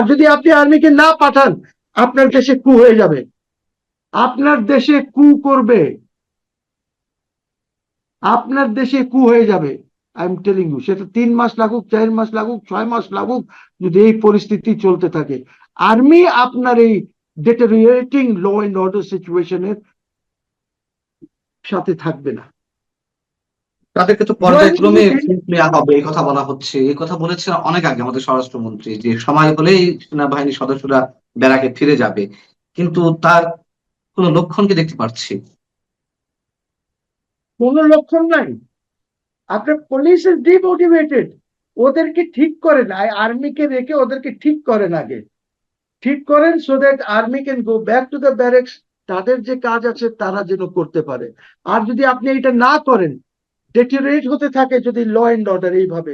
যদি আপনি আর্মিকে না পাঠান, আপনার দেশে কু হয়ে যাবে, আপনার দেশে কু করবে, আপনার দেশে কু হয়ে যাবে। আই এম টেলিং ইউ, সেটা 3 মাস লাগুক, 4 মাস লাগুক, 6 মাস লাগুক, যদি এই পরিস্থিতি চলতে থাকে, আর্মি আপনার এই ডিটেরিয়েটিং ল এন্ড অর্ডার সিচুয়েশনের সাথে থাকবে না। তাদেরকে তো পর্যায়ক্রমে নেওয়া হবে এই কথা বলা হচ্ছে। এই কথা বলেছেন অনেক আগে আমাদের স্বরাষ্ট্রমন্ত্রী, যে সময় হলেই সেনাবাহিনীর সদস্যরা ব্যারাকে ফিরে যাবে, কিন্তু তার কোন লক্ষণ কি দেখতে পাচ্ছি? কোনো লক্ষণ নাই। আপনার পুলিশ ইজ ডিমোটিভেটেড। ওদেরকে ঠিক করেন, আর্মিকে রেখে ওদেরকে ঠিক করেন, আগে ঠিক করেন, so that army can go back to the barracks. তাদের যে কাজ আছে তারা যেন করতে পারে। আর যদি আপনি এটা না করেন, ডেটেরিয়েট হতে থাকে যদি ল এন্ড অর্ডার এইভাবে,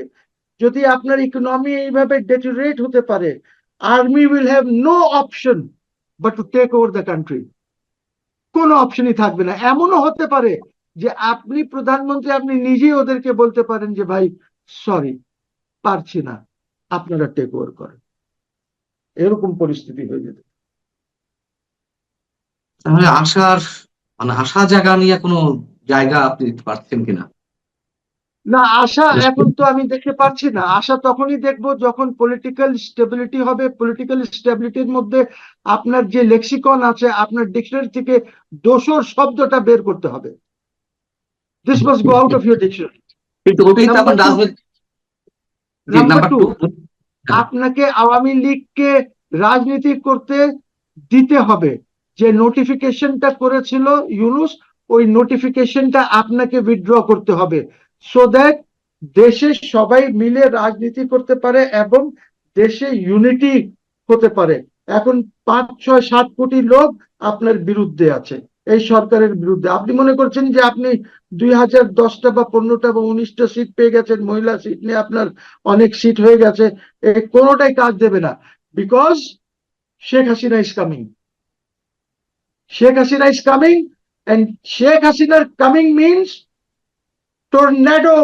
যদি আপনার ইকোনমি এইভাবে ডেটেরিয়েট হতে পারে, army will have no option but to take over the country. কোনো অপশনই থাকবে না। এমনও হতে পারে যে আপনি প্রধানমন্ত্রী, আপনি নিজেই ওদেরকে বলতে পারেন যে ভাই সরি, পারছি না, আপনারা টেক ওভার করেন। এরকম পরিস্থিতি হয়ে যেতে। তাহলে আশার আশা জায়গা নিয়ে কোনো জায়গা আপনি দিতে পারছেন কিনা? না, আশা এখন তো আমি দেখতে পাচ্ছি না। আশা তখনই দেখবো যখন পলিটিক্যাল স্টেবিলিটি হবে। পলিটিক্যাল স্টেবিলিটির মধ্যে আপনার যে লেক্সিকন আছে, আপনার ডিকশনারি থেকে দোসর শব্দটা বের করতে হবে। This must go out of your dictionary. কিন্তু ওটাই তো নাম্বার আমার টু, রাজনীতি। জি, নাম্বার নাম্বার টু, টু। আপনাকে আওয়ামী লীগকে রাজনীতি করতে দিতে হবে। যে নোটিফিকেশনটা করেছিল ইউনূস, ওই নোটিফিকেশনটা আপনাকে উইথড্র করতে হবে, সো দ্যাট দেশে সবাই মিলে রাজনীতি করতে পারে এবং দেশে ইউনিটি হতে পারে। এখন 5, 6, 7 কোটি লোক আপনার বিরুদ্ধে আছে, এই সরকারের বিরুদ্ধে। আপনি মনে করছেন যে আপনি 2010টা বা 15টা বা 19টা সিট পেয়ে গেছেন, মহিলা সিট নিয়ে আপনার অনেক সিট হয়ে গেছে, এই কোনোটাই কাজ দেবে না। Because Sheikh Hasina is coming, Sheikh Hasina is coming, and Sheikh হাসিনার coming means tornado.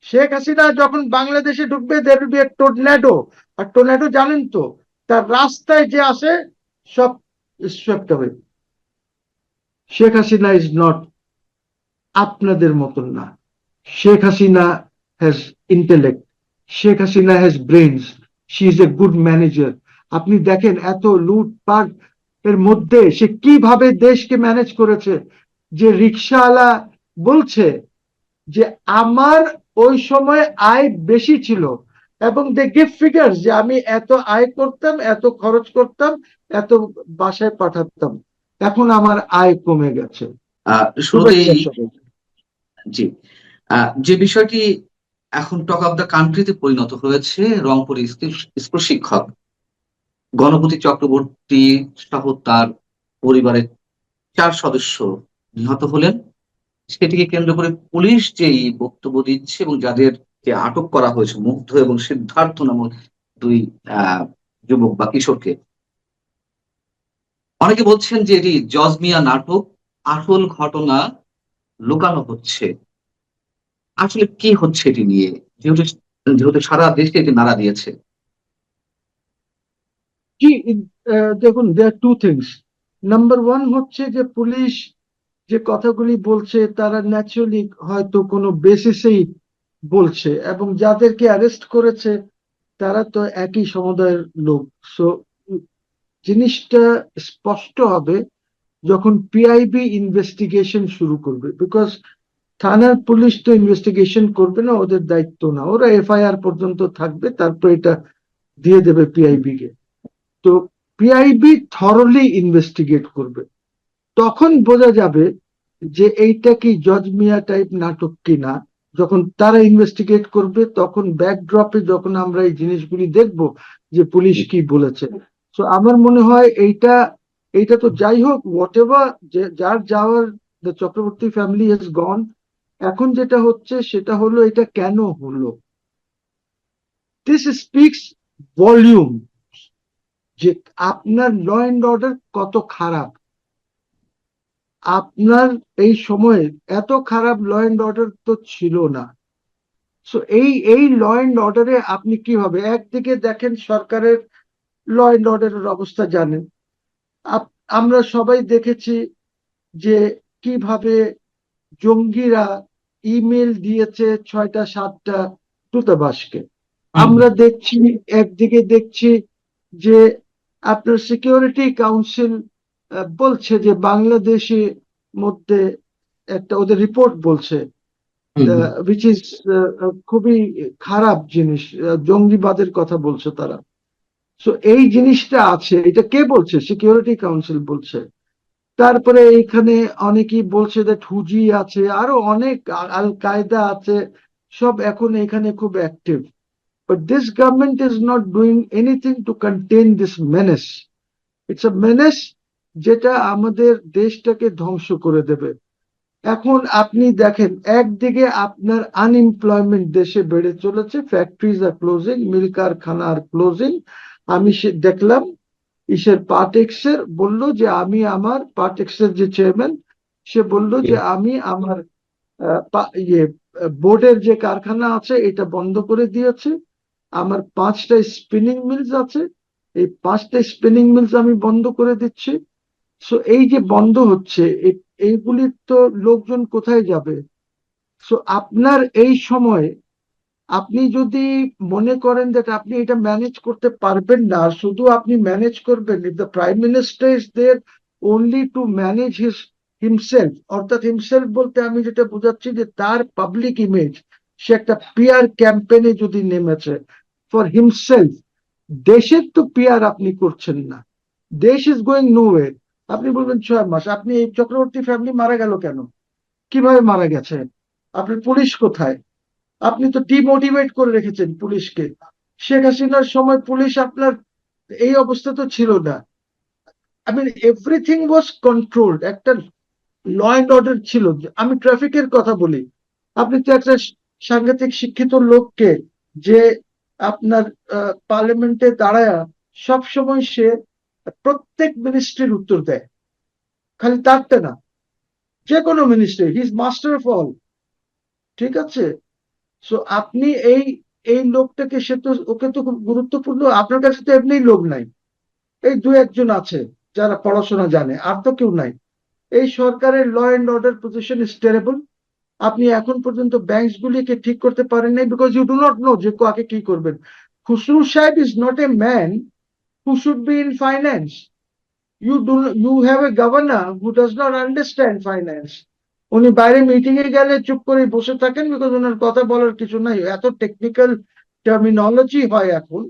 Sheikh Hasina যখন বাংলাদেশে ঢুকবে, there will be a tornado. আর টর্নেডো জানেন তো, তার রাস্তায় যে আসে সব সোয়েপ্ট হবে। শেখ হাসিনা ইজ নট আপনাদের মতন না। Sheikh Hasina has intellect, Sheikh Hasina has brains, she is a good manager. আপনি দেখেন এত লুটপাট এর মধ্যে সে কিভাবে দেশকে ম্যানেজ করেছে। যে রিক্সাওয়ালা বলছে যে আমার ওই সময় আয় বেশি ছিল, এবং দে গিভ ফিগার্স যে আমি এত আয় করতাম, এত খরচ করতাম, এত বাসায় পাঠাতাম, এখন আমার আয় কমে গেছে। শুরুতেই জি, যে বিষয়টি এখন টক অফ দ্য কান্ট্রিতে পরিণত হয়েছে, রংপুরের স্কুল শিক্ষক গণপতি চক্রবর্তী সহ তার পরিবারের 4 সদস্য নিহত হলেন, সেটিকে কেন্দ্র করে পুলিশ যেই বক্তব্য দিচ্ছে এবং যাদেরকে আটক করা হয়েছে, মুগ্ধ এবং সিদ্ধার্থ নামক 2 যুবক বা কিশোরকে, অনেকে বলছেন যে এটি জজ মিয়া নাটক, আসল ঘটনা লুকানো হচ্ছে। আসলে কি হচ্ছে এটি নিয়ে, যেহেতু যেহেতু সারা দেশে এটি নাড়া দিয়েছে? জি, দেখুন, there to things. Number one হচ্ছে যে পুলিশ যে কথাগুলি বলছে তারা ন্যাচুরালি হয়তো কোনো বেসিসেই বলছে, এবং যাদেরকে অ্যারেস্ট করেছে তারা তো একই সমুদায়ের লোক। সো জিনিসটা স্পষ্ট হবে যখন পিআইবি ইনভেস্টিগেশন শুরু করবে। বিকজ থানার পুলিশ তো ইনভেস্টিগেশন করবে না, ওদের দায়িত্ব না। ওরা এফআইআর পর্যন্ত থাকবে, তারপর এটা দিয়ে দেবে পিআইবি কে। তো পিআইবি থরলি ইনভেস্টিগেট করবে, তখন বোঝা যাবে যে এইটা কি জজ মিয়া টাইপ নাটক কিনা। যখন তারা ইনভেস্টিগেট করবে, তখন ব্যাকড্রপে যখন আমরা এই জিনিসগুলি দেখব যে পুলিশ কি বলেছে। তো আমার মনে হয় এইটা এইটা তো যাই হোক, হোয়াট এভার, যার যাওয়ার, the Chakraborty family has gone. এখন যেটা হচ্ছে সেটা হলো এটা কেন হলো। দিস স্পিক্স ভলিউম যে আপনার ল এন্ড অর্ডার কত খারাপ। আপনার এই সময়ে এত খারাপ ল এন্ড অর্ডার তো ছিল না। সো এই ল এন্ড অর্ডারে আপনি কিভাবে একদিকে দেখেন সরকারের ল এন্ড অর্ডারের অবস্থা জানেন, আমরা সবাই দেখেছি যে কিভাবে জঙ্গিরা ইমেল দিয়েছে 6টা 7টা দূতাবাসকে। আমরা দেখছি, একদিকে দেখছি যে আপনার সিকিউরিটি কাউন্সিল বলছে যে বাংলাদেশের মধ্যে একটা ওদের রিপোর্ট বলছে which is খুবই খারাপ জিনিস, জঙ্গিবাদের কথা বলছে তারা। সো এই জিনিসটা আছে, এটা কে বলছে? সিকিউরিটি কাউন্সিল বলছে। তারপরে এখানে অনেকেই বলছে যে হুজি আছে, আরো অনেক আল কায়দা আছে, সব এখন এখানে খুব active. But this government is not doing anything to contain this menace. It's a menace যেটা আমাদের দেশটাকে ধ্বংস করে দেবে। এখন আপনি দেখেন একদিকে আপনার আনএমপ্লয়মেন্ট দেশে বেড়ে চলেছে, ফ্যাক্টরিজ আর ক্লোজিং, মিল কারখানা আর ক্লোজিং। আমি দেখলাম ইসের পার্টেক্সের বললো যে আমি আমার পার্টেক্সের যে চেয়ারম্যান, সে বলল যে আমি আমার বোর্ডের যে কারখানা আছে এটা বন্ধ করে দিয়েছে। আমার 5টা স্পিনিং মিলস আছে, এই 5টা স্পিনিং মিলস আমি বন্ধ করে দিচ্ছি। সো এই যে বন্ধ হচ্ছে, এইগুলির তো লোকজন কোথায় যাবে? সো আপনার এই সময় আপনি যদি মনে করেন যে আপনি এটা ম্যানেজ করতে পারবেন না, আর শুধু আপনি ম্যানেজ করবেন, if the prime minister is there only to manage himself, অর্থাৎ হিমসেলফ বলতে আমি যেটা বোঝাচ্ছি যে তার পাবলিক ইমেজ, সে একটা পিআর ক্যাম্পেইনে যদি নেমেছে ফর হিমসেলফ, দেশের তো পিআর আপনি করছেন না, দেশ ইজ গোয়িং নোওয়ে। আপনি বলবেন 6 মাস, আপনি এই চক্রবর্তী ফ্যামিলি মারা গেল কেন? কিভাবে মারা গেছে? আপনার পুলিশ কোথায়? আপনি তো ডিমোটিভেট করে রেখেছেন পুলিশকে। শেখ হাসিনার সময় পুলিশ আপনার এই অবস্থা তো ছিল না। I mean everything was controlled, একটা ল অ্যান্ড অর্ডার ছিল। আমি ট্রাফিকের কথা বলি, আপনি তো একটা সাংঘাতিক শিক্ষিত লোককে যে আপনার পার্লামেন্টে দাঁড়ায় সব সময় সে প্রত্যেক মিনিস্ট্রির উত্তর দেয়, খালি তারটা না, যে কোনো ministry, he is master of all. ঠিক আছে? সো আপনি এই এই লোকটাকে, সে তো, ওকে তো খুব গুরুত্বপূর্ণ, আপনার কাছে তো এমনি লোক নাই, এই 2-1 জন আছে যারা পড়াশোনা জানে, আর তো কেউ নাই। এই সরকারের law and order position is terrible. আপনি এখন পর্যন্ত ব্যাংকস গুলিকে ঠিক করতে পারেন নাই, because you do not know যে কাকে কি করবেন। খুসরু সাহেব is not a man who should be in finance. You have a governor who does not understand finance. উনি বাইরে মিটিং এ গেলে চুপ করে বসে থাকেন, বিকজ ওনার কথা বলার কিছু নাই, এত টেকনিক্যাল টার্মিনোলজি হয় এখন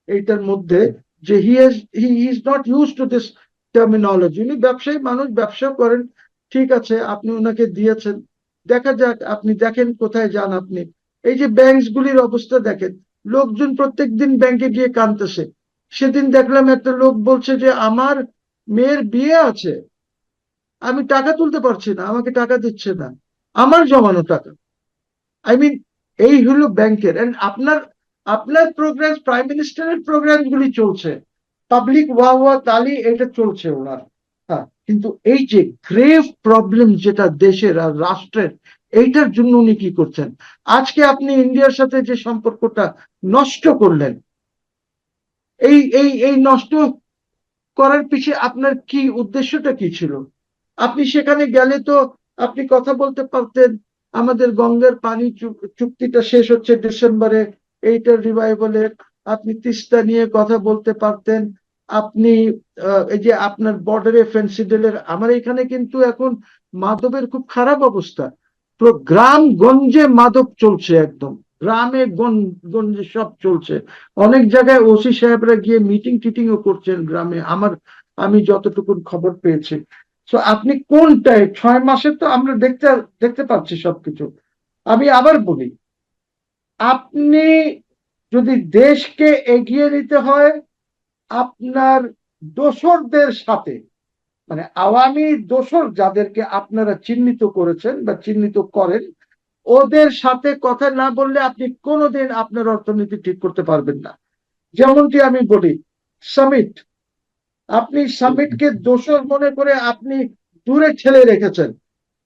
এইটার মধ্যে, যে he is not use to this terminology. উনি ব্যবসায়ী মানুষ, ব্যবসা করেন, ঠিক আছে, আপনি ওনাকে দিয়েছেন, দেখা যাক, আপনি দেখেন কোথায় যান আপনি। এই যে ব্যাংকস গুলির অবস্থা দেখেন, লোকজন প্রত্যেকদিন ব্যাংকে গিয়ে কাঁদতেছে। সেদিন দেখলাম একটা লোক বলছে যে আমার মেয়ের বিয়ে আছে, আমি টাকা তুলতে পারছি না, আমাকে টাকা দিচ্ছে না, আমার জমানো টাকা। আই মিন এই হলো ব্যাংকের। এন্ড আপনার আপনার প্রোগ্রাম, প্রাইম মিনিস্টারের প্রোগ্রাম গুলি চলছে, পাবলিক ওয়া ওয়া তালি, এটা চলছে ওনার। হ্যাঁ, কিন্তু এই যে গ্রেভ প্রবলেম যেটা দেশের আর রাষ্ট্রের, এইটার জন্য উনি কি করছেন? আজকে আপনি ইন্ডিয়ার সাথে যে সম্পর্কটা নষ্ট করলেন, এই নষ্ট করার পিছে আপনার কি উদ্দেশ্যটা কি ছিল? আপনি সেখানে গেলে তো আপনি কথা বলতে পারতেন, আমাদের গঙ্গার পানি চুক্তিটা শেষ হচ্ছে ডিসেম্বরে, এইটার রিভাইভালে আপনি তিস্তা নিয়ে কথা বলতে পারতেন। আপনি এই যে আপনার বর্ডারে ফেন্সিডেলের, আমার এখানে কিন্তু এখন মাদকের খুব খারাপ অবস্থা, পুরো গ্রাম গঞ্জে মাদক চলছে, একদম গ্রামে গঞ্জে সব চলছে। অনেক জায়গায় ওসি সাহেবরা গিয়ে মিটিং টিটিংও করছেন গ্রামে, আমি যতটুকু খবর পেয়েছি। তো আপনি কোনটায় 6 মাসে তো আমরা দেখতে দেখতে পাচ্ছি সবকিছু। আমি আবার বলি, আপনি যদি দেশকে এগিয়ে নিতে হয়, আপনার দোসরদের সাথে, মানে আওয়ামী দোসর যাদেরকে আপনারা চিহ্নিত করেছেন বা চিহ্নিত করেন, ওদের সাথে কথা না বললে আপনি কোনোদিন আপনার অর্থনীতি ঠিক করতে পারবেন না। যেমনটি আমি বলি, সামিট, আপনি সামিটকে দোসর মনে করে আপনি দূরে ঠেলে রেখেছেন,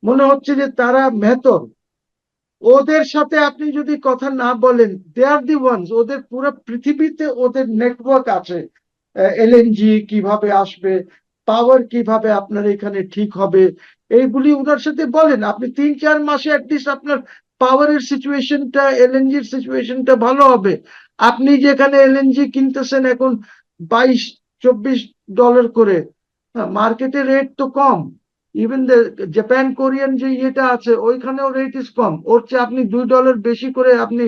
মনে হচ্ছে যে তারা মেহতর। ওদের সাথে আপনি যদি কথা না বলেন, দে আর দি ওয়ান্স, ওদের পুরো পৃথিবীতে ওদের নেটওয়ার্ক আছে, এলএনজি কিভাবে আসবে, পাওয়ার কিভাবে আপনার এখানে ঠিক হবে, এইগুলি ওনার সাথে বলেন। আপনি 3-4 মাসে অ্যাটলিস্ট আপনার পাওয়ারের সিচুয়েশনটা, এলএনজির সিচুয়েশনটা ভালো হবে। আপনি যেখানে এলএনজি কিনতেছেন এখন $22-24 করে, মার্কেটে রেট তো কম। ইভেন জাপান কোরিয়ান যে ইয়েটা আছে ওইখানেও রেট ইজ কম, ওর চেয়ে আপনি $2 বেশি করে আপনি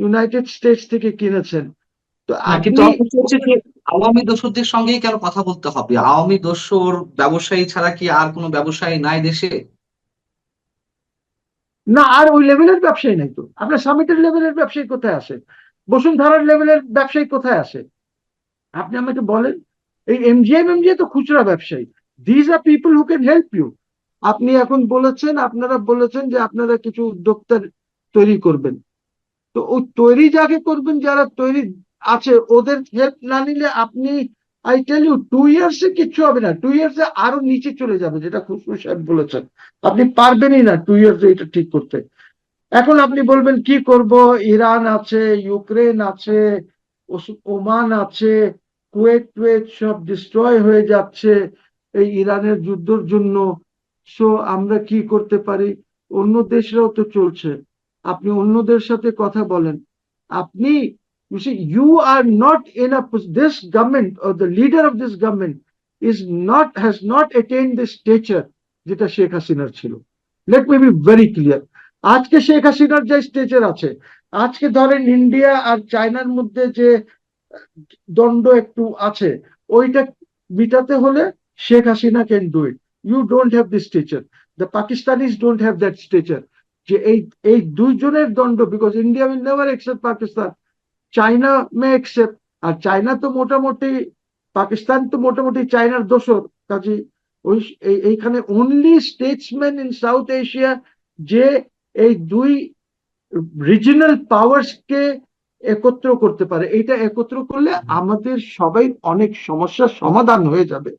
ইউনাইটেড স্টেটস থেকে কিনেছেন। তো না, কিন্তু আপনি অবশ্য হচ্ছে যে আওয়ামী দোসরদের সঙ্গেই কেন কথা বলতে হবে? আওয়ামী দোসর ব্যবসায়ী ছাড়া কি আর কোনো ব্যবসায়ী নাই দেশে? না, আর ওই লেভেলের ব্যবসায়ী নাই তো। আপনার সামিটের লেভেলের ব্যবসায়ী কোথায় আসে? বসুন্ধরার লেভেলের ব্যবসায়ী কোথায় আসে? আপনি আমাকে বলেন। এই এমজিএ তো খুচরা ব্যবসায়ী। These are people who can help you. আপনি এখন বলেছেন, আপনারা বলেছেন যে আপনারা কিছু উদ্যোক্তা তৈরি করবেন। তো ওই তৈরি যাকে করবেন, যারা তৈরি আছে, ওদের হেল্প না নিলে আপনি, আই টেল ইউ, 2 ইয়ার্সে কিচ্ছু হবে না। 2 ইয়ার্সে আরো নিচে চলে যাবে, যেটা খুশবু সাহেব বলেছেন। আপনি পারবেনই না 2 ইয়ার্সে এটা ঠিক করতে। এখন আপনি বলবেন কি করব, ইরান আছে, ইউক্রেন আছে, ওমান আছে, কুয়েত সব ডিস্ট্রয় হয়ে যাচ্ছে এই ইরানের যুদ্ধের জন্য। সো আমরা কি করতে পারি? অন্য দেশরাও তো চলছে, আপনি অন্যদের সাথে কথা বলেন। আপনি, you see, you are not in a this government or the leader of this government has not attained the stature যেটা শেখ হাসিনার ছিল। Let me be very clear. আজকে শেখ হাসিনার যে স্টেজের আছে, আজকে ধরেন ইন্ডিয়া আর চায়নার মধ্যে যে দ্বন্দ্ব একটু আছে, ওইটা মিটাতে হলে Sheikh Hasina can do it. You don't have this stature, the Pakistanis don't have that stature. যে এই দুইজনের দ্বন্দ্ব, because India will never accept Pakistan, China may accept. আর চায়না তো মোটামুটি, পাকিস্তান তো মোটামুটি চায়নার দোসর। কাজে ওই এইখানে only Statesman in south Asia যে এই দুই রিজিনাল পাওয়ার্স কে একত্র করতে পারে। এটা একত্র করলে আমাদের সবাই অনেক সমস্যার সমাধান হয়ে যাবে,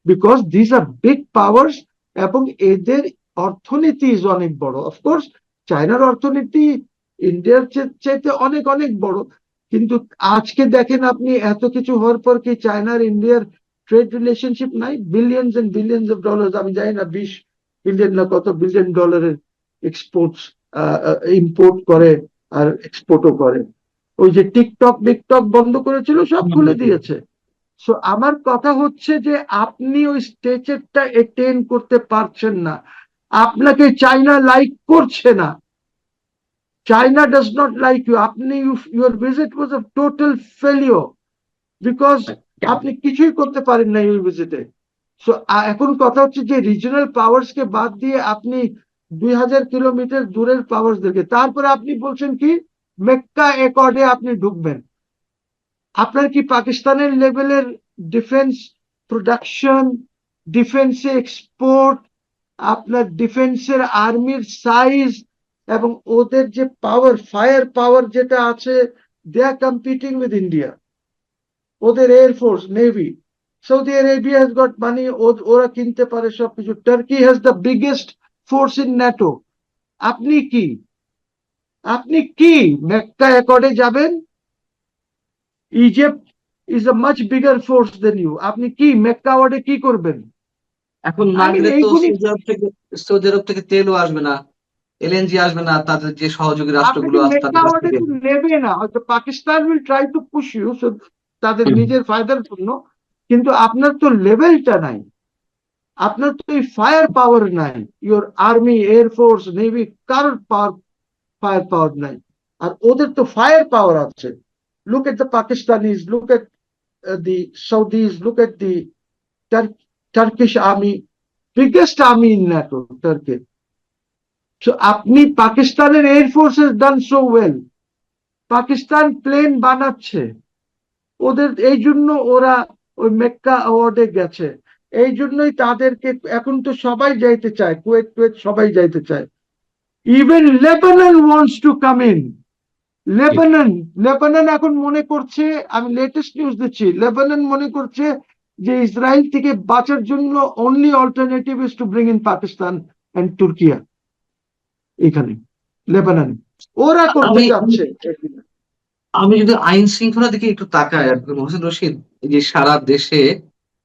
because this are big powers এবং এদের অর্থনীতি ইজ অনেক বড়। অফকোর্স চায়নার অর্থনীতি ইন্ডিয়ার চাইতে অনেক অনেক বড়, কিন্তু আজকে দেখেন আপনি, এত কিছু হওয়ার পর কি চায়নার ইন্ডিয়ার ট্রেড রিলেশনশিপ নাই? Billions and billions of dollar, আমি জানি না 20 বিলিয়ন না কত বিলিয়ন ডলারের এক্সপোর্টস, ইম্পোর্ট করে আর এক্সপোর্টও করে। ওই যে টিকটক বিকটক বন্ধ করেছিল, সব খুলে দিয়েছে। সো আমার কথা হচ্ছে যে আপনি ওই স্টেচারটা এটেন করতে পারছেন না, আপনাকে চায়না লাইক করছে না। China does not like you. আপনি, your visit was a total failure, because আপনি কিছুই করতে পারেন না ওই ভিজিটে। সো এখন কথা হচ্ছে যে রিজনাল পাওয়ার্স কে বাদ দিয়ে আপনি 2000 কিলোমিটার দূরের পাওয়ার্স দেখে তারপরে আপনি বলছেন কি মেক্কা অ্যাকর্ডে আপনি ঢুকবেন। আপনার কি পাকিস্তানের লেভেলের ডিফেন্স প্রোডাকশন, ডিফেন্সে এক্সপোর্ট, আপনার ডিফেন্সের আর্মির সাইজ এবং ওদের যে পাওয়ার, ফায়ার পাওয়ার যেটা আছে, they are competing with India. ওদের air force, navy, Saudi Arabia has got money, ওরা কিনতে পারে সবকিছু। Turkey has the biggest force in NATO. আপনি কি, আপনি কি মেক্কা অ্যাকর্ডে যাবেন? Egypt is a much bigger force than you. আপনি কি মেক্কা অ্যাকর্ডে কি করবেন? এখন আই না মিন গেলে তো এইগুলি সৌদি আরব থেকে তেলও আসবে না, এলএনজি আসবে না, তাদের যে সহযোগী রাষ্ট্রগুলো আপনাকে আছে মেক্কা তাদের কাছ অ্যাকর্ডে থেকে। তো নেবে না, হয়তো Pakistan will try to push you, তাদের হুম। নিজের ফায়দার জন্য। কিন্তু আপনার তো লেভেলটা নাই, আপনার তো এই ফায়ার পাওয়ার নাই। ইউর আর্মি, এয়ারফোর্স, নেভি, কারোর ফায়ার পাওয়ার নাই। আর ওদের তো ফায়ার পাওয়ার আছে। Look at the Pakistanis, look at the Saudis, look at the Turkish army, biggest army in NATO, Turkey. So আপনি, পাকিস্তানের air force has done so well, Pakistan plane বানাচ্ছে, ওদের এই জন্য ওরা ওই মেক্কা অ্যাওয়ার্ডে গেছে। এই জন্যই তাদেরকে এখন তো সবাই যাইতে চায়, কুয়েত সবাই যাইতে চায়। Even Lebanon wants to come in. Lebanon, Lebanon এখন মনে করছে, আমি লেটেস্ট নিউজ দিচ্ছি, লেবানন মনে করছে যে ইসরায়েল থেকে বাঁচার জন্য only alternative is to bring in Pakistan and Turkiye এখানে। লেবানন, ওরা করতে আমি যাচ্ছে। আমি যদি আইন শৃঙ্খলা দিকে একটু তাকাই আর কি, মহসিন রশিদ, এই যে সারা দেশে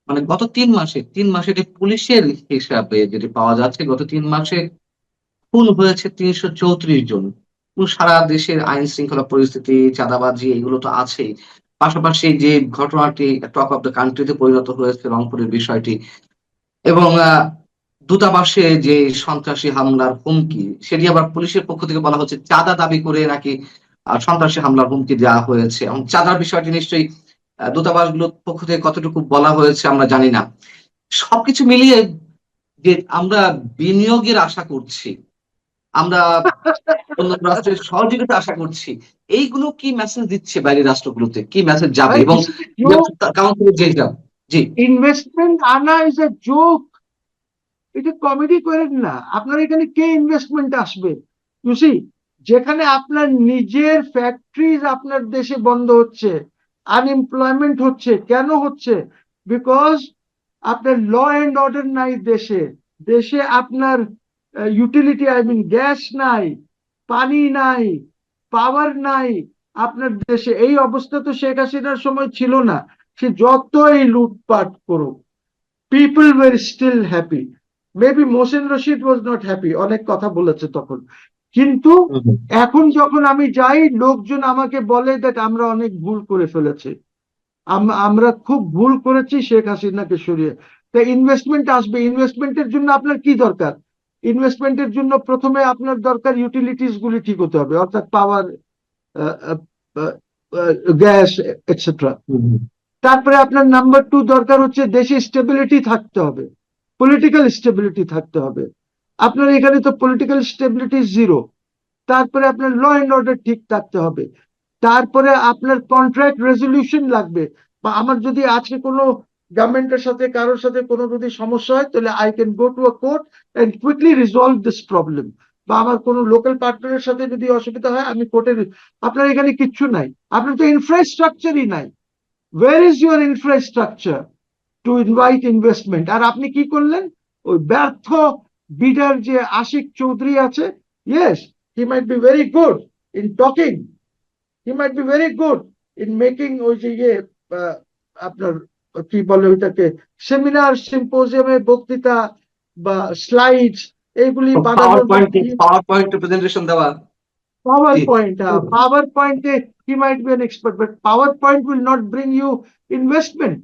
মানে গত 3 মাসে যে পুলিশের হিসাবে যেটি পাওয়া যাচ্ছে, গত 3 মাসে খুন হয়েছে 334 জন। এবং সারা দেশের আইন শৃঙ্খলা পরিস্থিতি, চাঁদাবাজি, এগুলো তো আছেই। পাশাপাশি যে ঘটনাটি টক অফ দ্য কান্ট্রিতে পরিণত হয়েছে রংপুরের বিষয়টি, এবং দূতাবাসে যে সন্ত্রাসী হামলার হুমকি, সেটি আবার পুলিশের পক্ষ থেকে বলা হচ্ছে চাঁদা দাবি করে নাকি সন্ত্রাসী হামলার হুমকি দেওয়া হয়েছে। এবং চাঁদার বিষয়টি নিশ্চয়ই দূতাবাসগুলোর পক্ষ থেকে কতটুকু বলা হয়েছে আমরা জানি না। সবকিছু মিলিয়ে যে আমরা বিনিয়োগের আশা করছি, আমরা অন্য রাষ্ট্রের সহযোগিতা আশা করছি, এইগুলো কি মেসেজ দিচ্ছে বাইরের রাষ্ট্রগুলোতে, কি মেসেজ যাবে? এবং কাউন্সিলের যে হিসাব, জি, ইনভেস্টমেন্ট আনা ইজ এ জোক, এটা কমেডি করেন না। আপনার এখানে কে ইনভেস্টমেন্ট আসবে? বুঝি, যেখানে আপনার নিজের ফ্যাক্টরিজ আপনার দেশে বন্ধ হচ্ছে, আনএমপ্লয়মেন্ট হচ্ছে, কেন হচ্ছে? বিকজ আপনার ল এন্ড অর্ডার নাই দেশে। দেশে আপনার ইউটিলিটি, আই মিন গ্যাস নাই, পানি নাই, পাওয়ার নাই। আপনার দেশে এই অবস্থা তো শেখ হাসিনার সময় ছিল না। সে যতই লুটপাট করুক, people were still happy. Maybe Mohsin Rashid was not happy, অনেক কথা বলেছে তখন, কিন্তু এখন যখন আমি যাই, লোকজন আমাকে বলে দ্যাট আমরা অনেক ভুল করে ফেলেছি, আমরা খুব ভুল করেছি শেখ হাসিনাকে সরিয়ে। তাই ইনভেস্টমেন্ট আসবে। ইনভেস্টমেন্টের জন্য আপনার কি দরকার? ইনভেস্টমেন্টের জন্য প্রথমে আপনার দরকার ইউটিলিটিস গুলি ঠিক হতে হবে, অর্থাৎ পাওয়ার, গ্যাস, এটসেট্রা। তারপরে আপনার নাম্বার 2 দরকার হচ্ছে দেশে স্টেবিলিটি থাকতে হবে, পলিটিক্যাল স্টেবিলিটি থাকতে হবে। আপনার এখানে তো পলিটিক্যাল স্টেবিলিটি জিরো। তারপরে আপনার ল এন্ড অর্ডার ঠিক থাকতে হবে। তারপরে আপনার কন্ট্রাক্ট রেজলিউশন লাগবে। বা আমার যদি আজকে কোনো গভর্নমেন্টের সাথে, কারোর সাথে কোনো যদি সমস্যা হয়, তাহলে I can go to a court and quickly resolve this problem. বা আমার কোনো লোকাল পার্টনারের সাথে যদি অসুবিধা হয়, আমি কোর্টে। আপনার এখানে কিচ্ছু নাই, আপনার তো ইনফ্রাস্ট্রাকচারই নাই। Where is your infrastructure to invite investment? আর আপনি কি করলেন? ওই ব্যর্থ বিডার যে আশিক চৌধুরী আছে, yes, he might be very good in talking, he might be very good in making ওই যে আপনার কি বলে ওইটাকে, সেমিনার, সিম্পোজিয়ামে বক্তৃতা বা স্লাইডস, এইগুলি পাওয়ার বানানোর পয়েন্ট, মধ্যে। প্রেজেন্টেশন দেওয়া, জি। PowerPoint, he might be an expert, but PowerPoint will not bring you investment.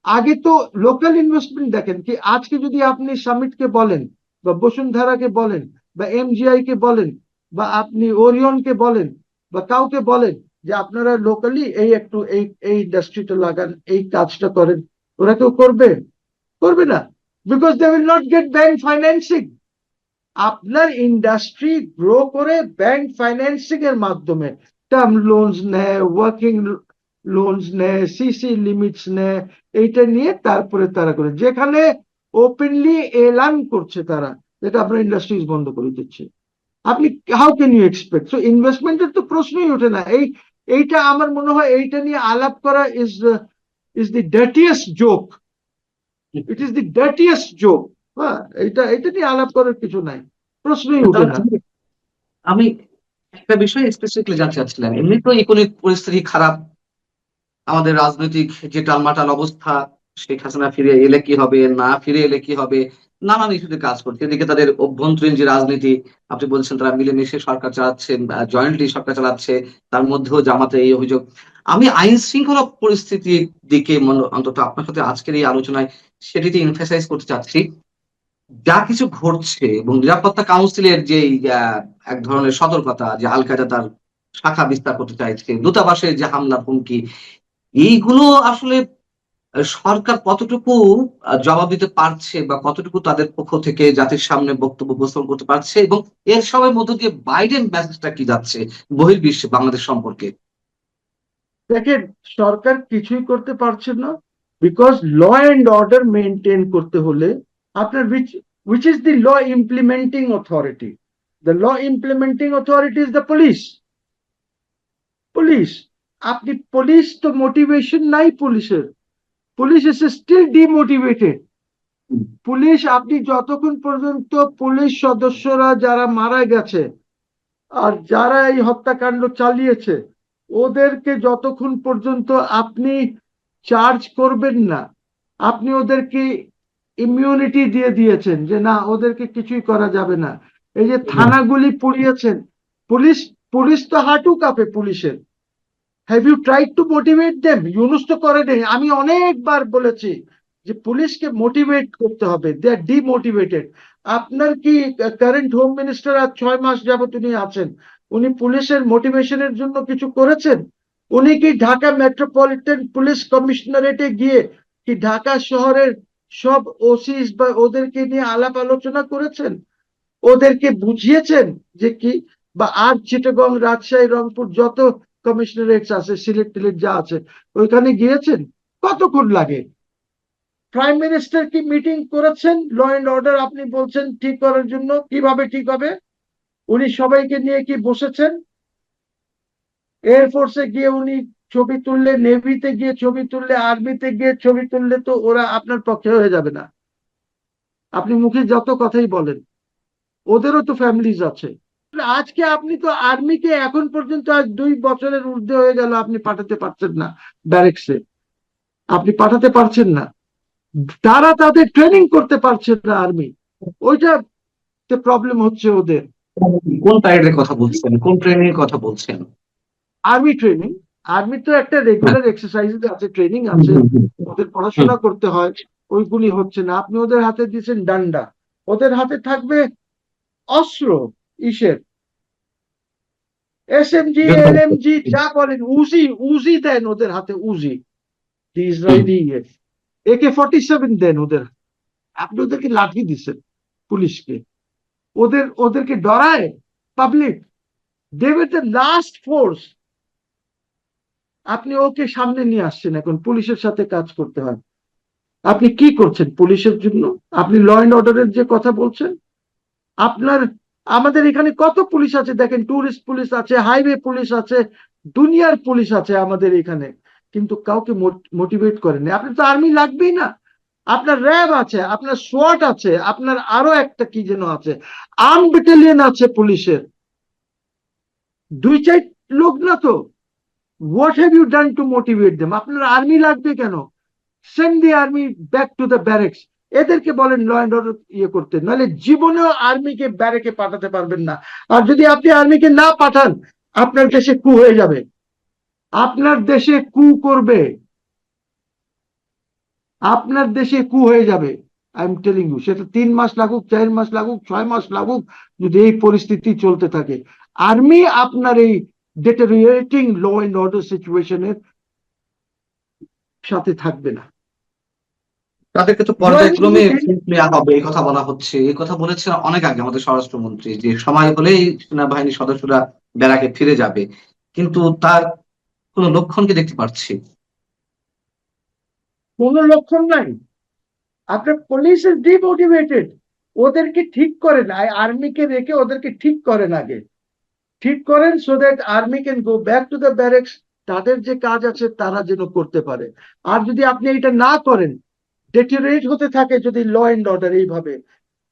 আগে তো লোকাল ইনভেস্টমেন্ট দেখেন। কি আজকে যদি আপনি সামিটকে বলেন, বা বসুন্ধরাকে বলেন, বা এমজিআই কে বলেন, বা আপনি ওরিয়নকে বলেন, বা কাউকে বলেন যে আপনারা লোকালি এই একটু এই এই ইন্ডাস্ট্রিটা লাগান, এই কাজটা করেন, ওরা কেউ করবে? করবে না। Because they will not get bank financing. আপনার ইন্ডাস্ট্রি গ্রো করে ব্যাংক ফাইন্যান্সিং এর মাধ্যমে টার্ম লোনস নেয়, ওয়ার্কিং লোনস নেয়, সিসি লিমিটস নেয়, এইটা নিয়ে তারপরে তারা করে, যেখানে ওপেনলি এলান করছে তারা যেটা আপনার ইন্ডাস্ট্রিজ বন্ধ করে দিচ্ছে। আপনি how can you expect? So ইনভেস্টমেন্টের তো প্রশ্নই ওঠে না। এইটা আমার মনে হয় এইটা নিয়ে আলাপ করা is the ডার্টিয়েস্ট joke. It is the ডার্টিয়েস্ট joke. হ্যাঁ, এটা নিয়ে আলাপ করার কিছু নাই, প্রশ্নই উঠে না। আমি একটা বিষয় স্পেসিফিকলি জানতে চাচ্ছিলাম, এমনি তো ইকোনমিক পরিস্থিতি খারাপ, আমাদের রাজনৈতিক যে টালমাটাল অবস্থা, শেখ হাসিনা ফিরে এলে কি হবে, না ফিরে এলে কি হবে, নানান ইস্যুতে কাজ করছে। এদিকে তাদের অভ্যন্তরীণ যে রাজনীতি, আপনি বলছেন তারা মিলেমিশে সরকার চালাচ্ছে, জয়েন্টলি সরকার চালাচ্ছে, তার মধ্যেও জামাতে এই অভিযোগ। আমি আইন শৃঙ্খলা পরিস্থিতির দিকে অন্তত আপনার সাথে আজকের এই আলোচনায় সেটিতে এমফাসাইজ করতে চাচ্ছি। যা কিছু ঘটছে এবং নিরাপত্তা কাউন্সিলের যে এক ধরনের সতর্কতা যে আল কায়দা তার শাখা বিস্তার করতে চাইছে, দূতাবাসের যে হামলার হুমকি, এইগুলো আসলে সরকার কতটুকু জবাব দিতে পারছে, বা কতটুকু তাদের পক্ষ থেকে জাতির সামনে বক্তব্য উপস্থাপন করতে পারছে, এবং এর সবের মধ্য দিয়ে বাইডেন মেসেজটা কি যাচ্ছে বহির্বিশ্বে বাংলাদেশ সম্পর্কে? দেখেন, সরকার কিছুই করতে পারছে না। Because law and order maintain করতে হলে আপনার which is the law implementing authority? The law implementing authority is the police. Police, আপনি পুলিশ তো মোটিভেশন নাই পুলিশের। Police is still demotivated. Police, আপনি যতক্ষণ পর্যন্ত পুলিশ সদস্যরা যারা মারা গেছে আর যারা এই হত্যাকাণ্ড চালিয়েছে ওদেরকে যতক্ষণ পর্যন্ত আপনি চার্জ করবেন না, আপনি ওদেরকে ইমিউনিটি দিয়ে দিয়েছেন যে না ওদেরকে কিছুই করা যাবে না। এই যে থানাগুলি পুড়িয়েছেন, পুলিশ পুলিশ তো হাঁটু কাঁপে পুলিশের। Have you tried to motivate them? Yunus তো করে নেই। আমি অনেকবার বলেছি যে পুলিশকে মোটিভেট করতে হবে, দে আর ডিমোটিভেটেড। আপনার কি কারেন্ট হোম মিনিস্টার আজ 6 মাস যাবত উনি আছেন, উনি পুলিশের মোটিভেশনের জন্য কিছু করেছেন? উনি কি ঢাকা মেট্রোপলিটন পুলিশ কমিশনারেটে গিয়ে কি ঢাকা শহরের সব ওসিস বা ওদেরকে নিয়ে আলাপ আলোচনা করেছেন? ওদেরকে বুঝিয়েছেন যে কি? বা আর চিটাগং, রাজশাহী, রংপুর যত কমিশনারেটস আছে, সিলেট টিলেট যা আছে, ওইখানে গিয়েছেন? কতক্ষণ লাগে? প্রাইম মিনিস্টার কি মিটিং করেছেন ল এন্ড অর্ডার আপনি বলছেন ঠিক করার জন্য? কিভাবে ঠিক হবে? উনি সবাইকে নিয়ে কি বসেছেন? এয়ারফোর্সে গিয়ে উনি ছবি তুললে, নেভিতে গিয়ে ছবি তুললে, আর্মিতে গিয়ে ছবি তুললে তো ওরা আপনার পক্ষে হয়ে যাবে না। আপনি মুখে যত কথাই বলেন, ওদেরও তো ফ্যামিলিজ আছে। আজকে আপনি তো আর্মিকে এখন পর্যন্ত আজ 2 বছরের ঊর্ধ্বে হয়ে গেল আপনি পাঠাতে পারছেন না ব্যারেকসে, আপনি পাঠাতে পারছেন না। তারা তাদের ট্রেনিং করতে পারছে না আর্মি, ওইটা প্রবলেম হচ্ছে ওদের। কোন প্যারেডের কথা বলছেন, কোন ট্রেনিং এর কথা বলছেন? আর্মি ট্রেনিং, আর্মি তো একটা রেগুলার এক্সারসাইজ আছে, ট্রেনিং আছে, ওদের পড়াশোনা করতে হয়, ওইগুলি হচ্ছে না। আপনি ওদের হাতে দিয়েছেন ডান্ডা, ওদের হাতে থাকবে অস্ত্র, ইসের এসএমজি, এলএমজি যা বলেন, উজি উজি দেন ওদের হাতে, উজি ইসরায়েলি AK-47 দেন ওদের। আপনি ওদেরকে লাঠি দিচ্ছেন পুলিশকে, ওদেরকে ডরায় public. They were the last force. আপনি ওকে সামনে নিয়ে আসছেন, এখন পুলিশের সাথে কাজ করতে হয়। আপনি কি করছেন পুলিশের জন্য? আপনি ল এন্ড অর্ডারের যে কথা বলছেন, আপনার আমাদের এখানে কত পুলিশ আছে দেখেন, টুরিস্ট পুলিশ আছে, হাইওয়ে পুলিশ আছে, দুনিয়ার পুলিশ আছে আমাদের এখানে, কিন্তু কাউকে মোটিভেট করেনি। আপনার তো আর্মি লাগবেই না, আপনার র্যাব আছে, আপনার সোয়াট আছে, আপনার আরো একটা কি যেন আছে, আর্ম ব্যাটালিয়ন আছে পুলিশের, 2-4 লোক না তো। What have you done to motivate them? আপনার আর্মি লাগবে কেন? Send the army back to the barracks. এদেরকে বলেন ল এন্ড অর্ডার ইয়ে করতে, নাহলে জীবনেও আর্মিকে ব্যারেকে পাঠাতে পারবেন না। আর যদি আপনি আর্মিকে না পাঠান, আপনার দেশে কু হয়ে যাবে, আপনার দেশে কু করবে, আপনার দেশে কু হয়ে যাবে। আই এম টেলিং ইউ, সেটা 3 মাস লাগুক, 4 মাস লাগুক, 6 মাস লাগুক, যদি এই পরিস্থিতি চলতে থাকে, আর্মি আপনার এই ডেটেরিয়েটিং ল এন্ড অর্ডার সিচুয়েশনের সাথে থাকবে না। তাদেরকে তো পর্যায়ক্রমে নেওয়া হবে এই কথা বলা হচ্ছে। এই কথা বলেছেন অনেক আগে আমাদের স্বরাষ্ট্রমন্ত্রী, যে সময় হলেই সেনাবাহিনীর সদস্যরা ব্যারাকে ফিরে যাবে, কিন্তু তার কোনো লক্ষণ কি দেখতে পাচ্ছি? কোনো লক্ষণ নাই। আপনার পুলিশ ইজ ডিমোটিভেটেড। ওদেরকে ঠিক করেন, আর্মিকে রেখে ওদেরকে ঠিক করেন, আগে ঠিক করেন, so that army can go back to the barracks, তাদের যে কাজ আছে তারা যেন করতে পারে। আর যদি আপনি এটা না করেন, ডেটেরিয়েট হতে থাকে যদি ল এন্ড অর্ডার এইভাবে,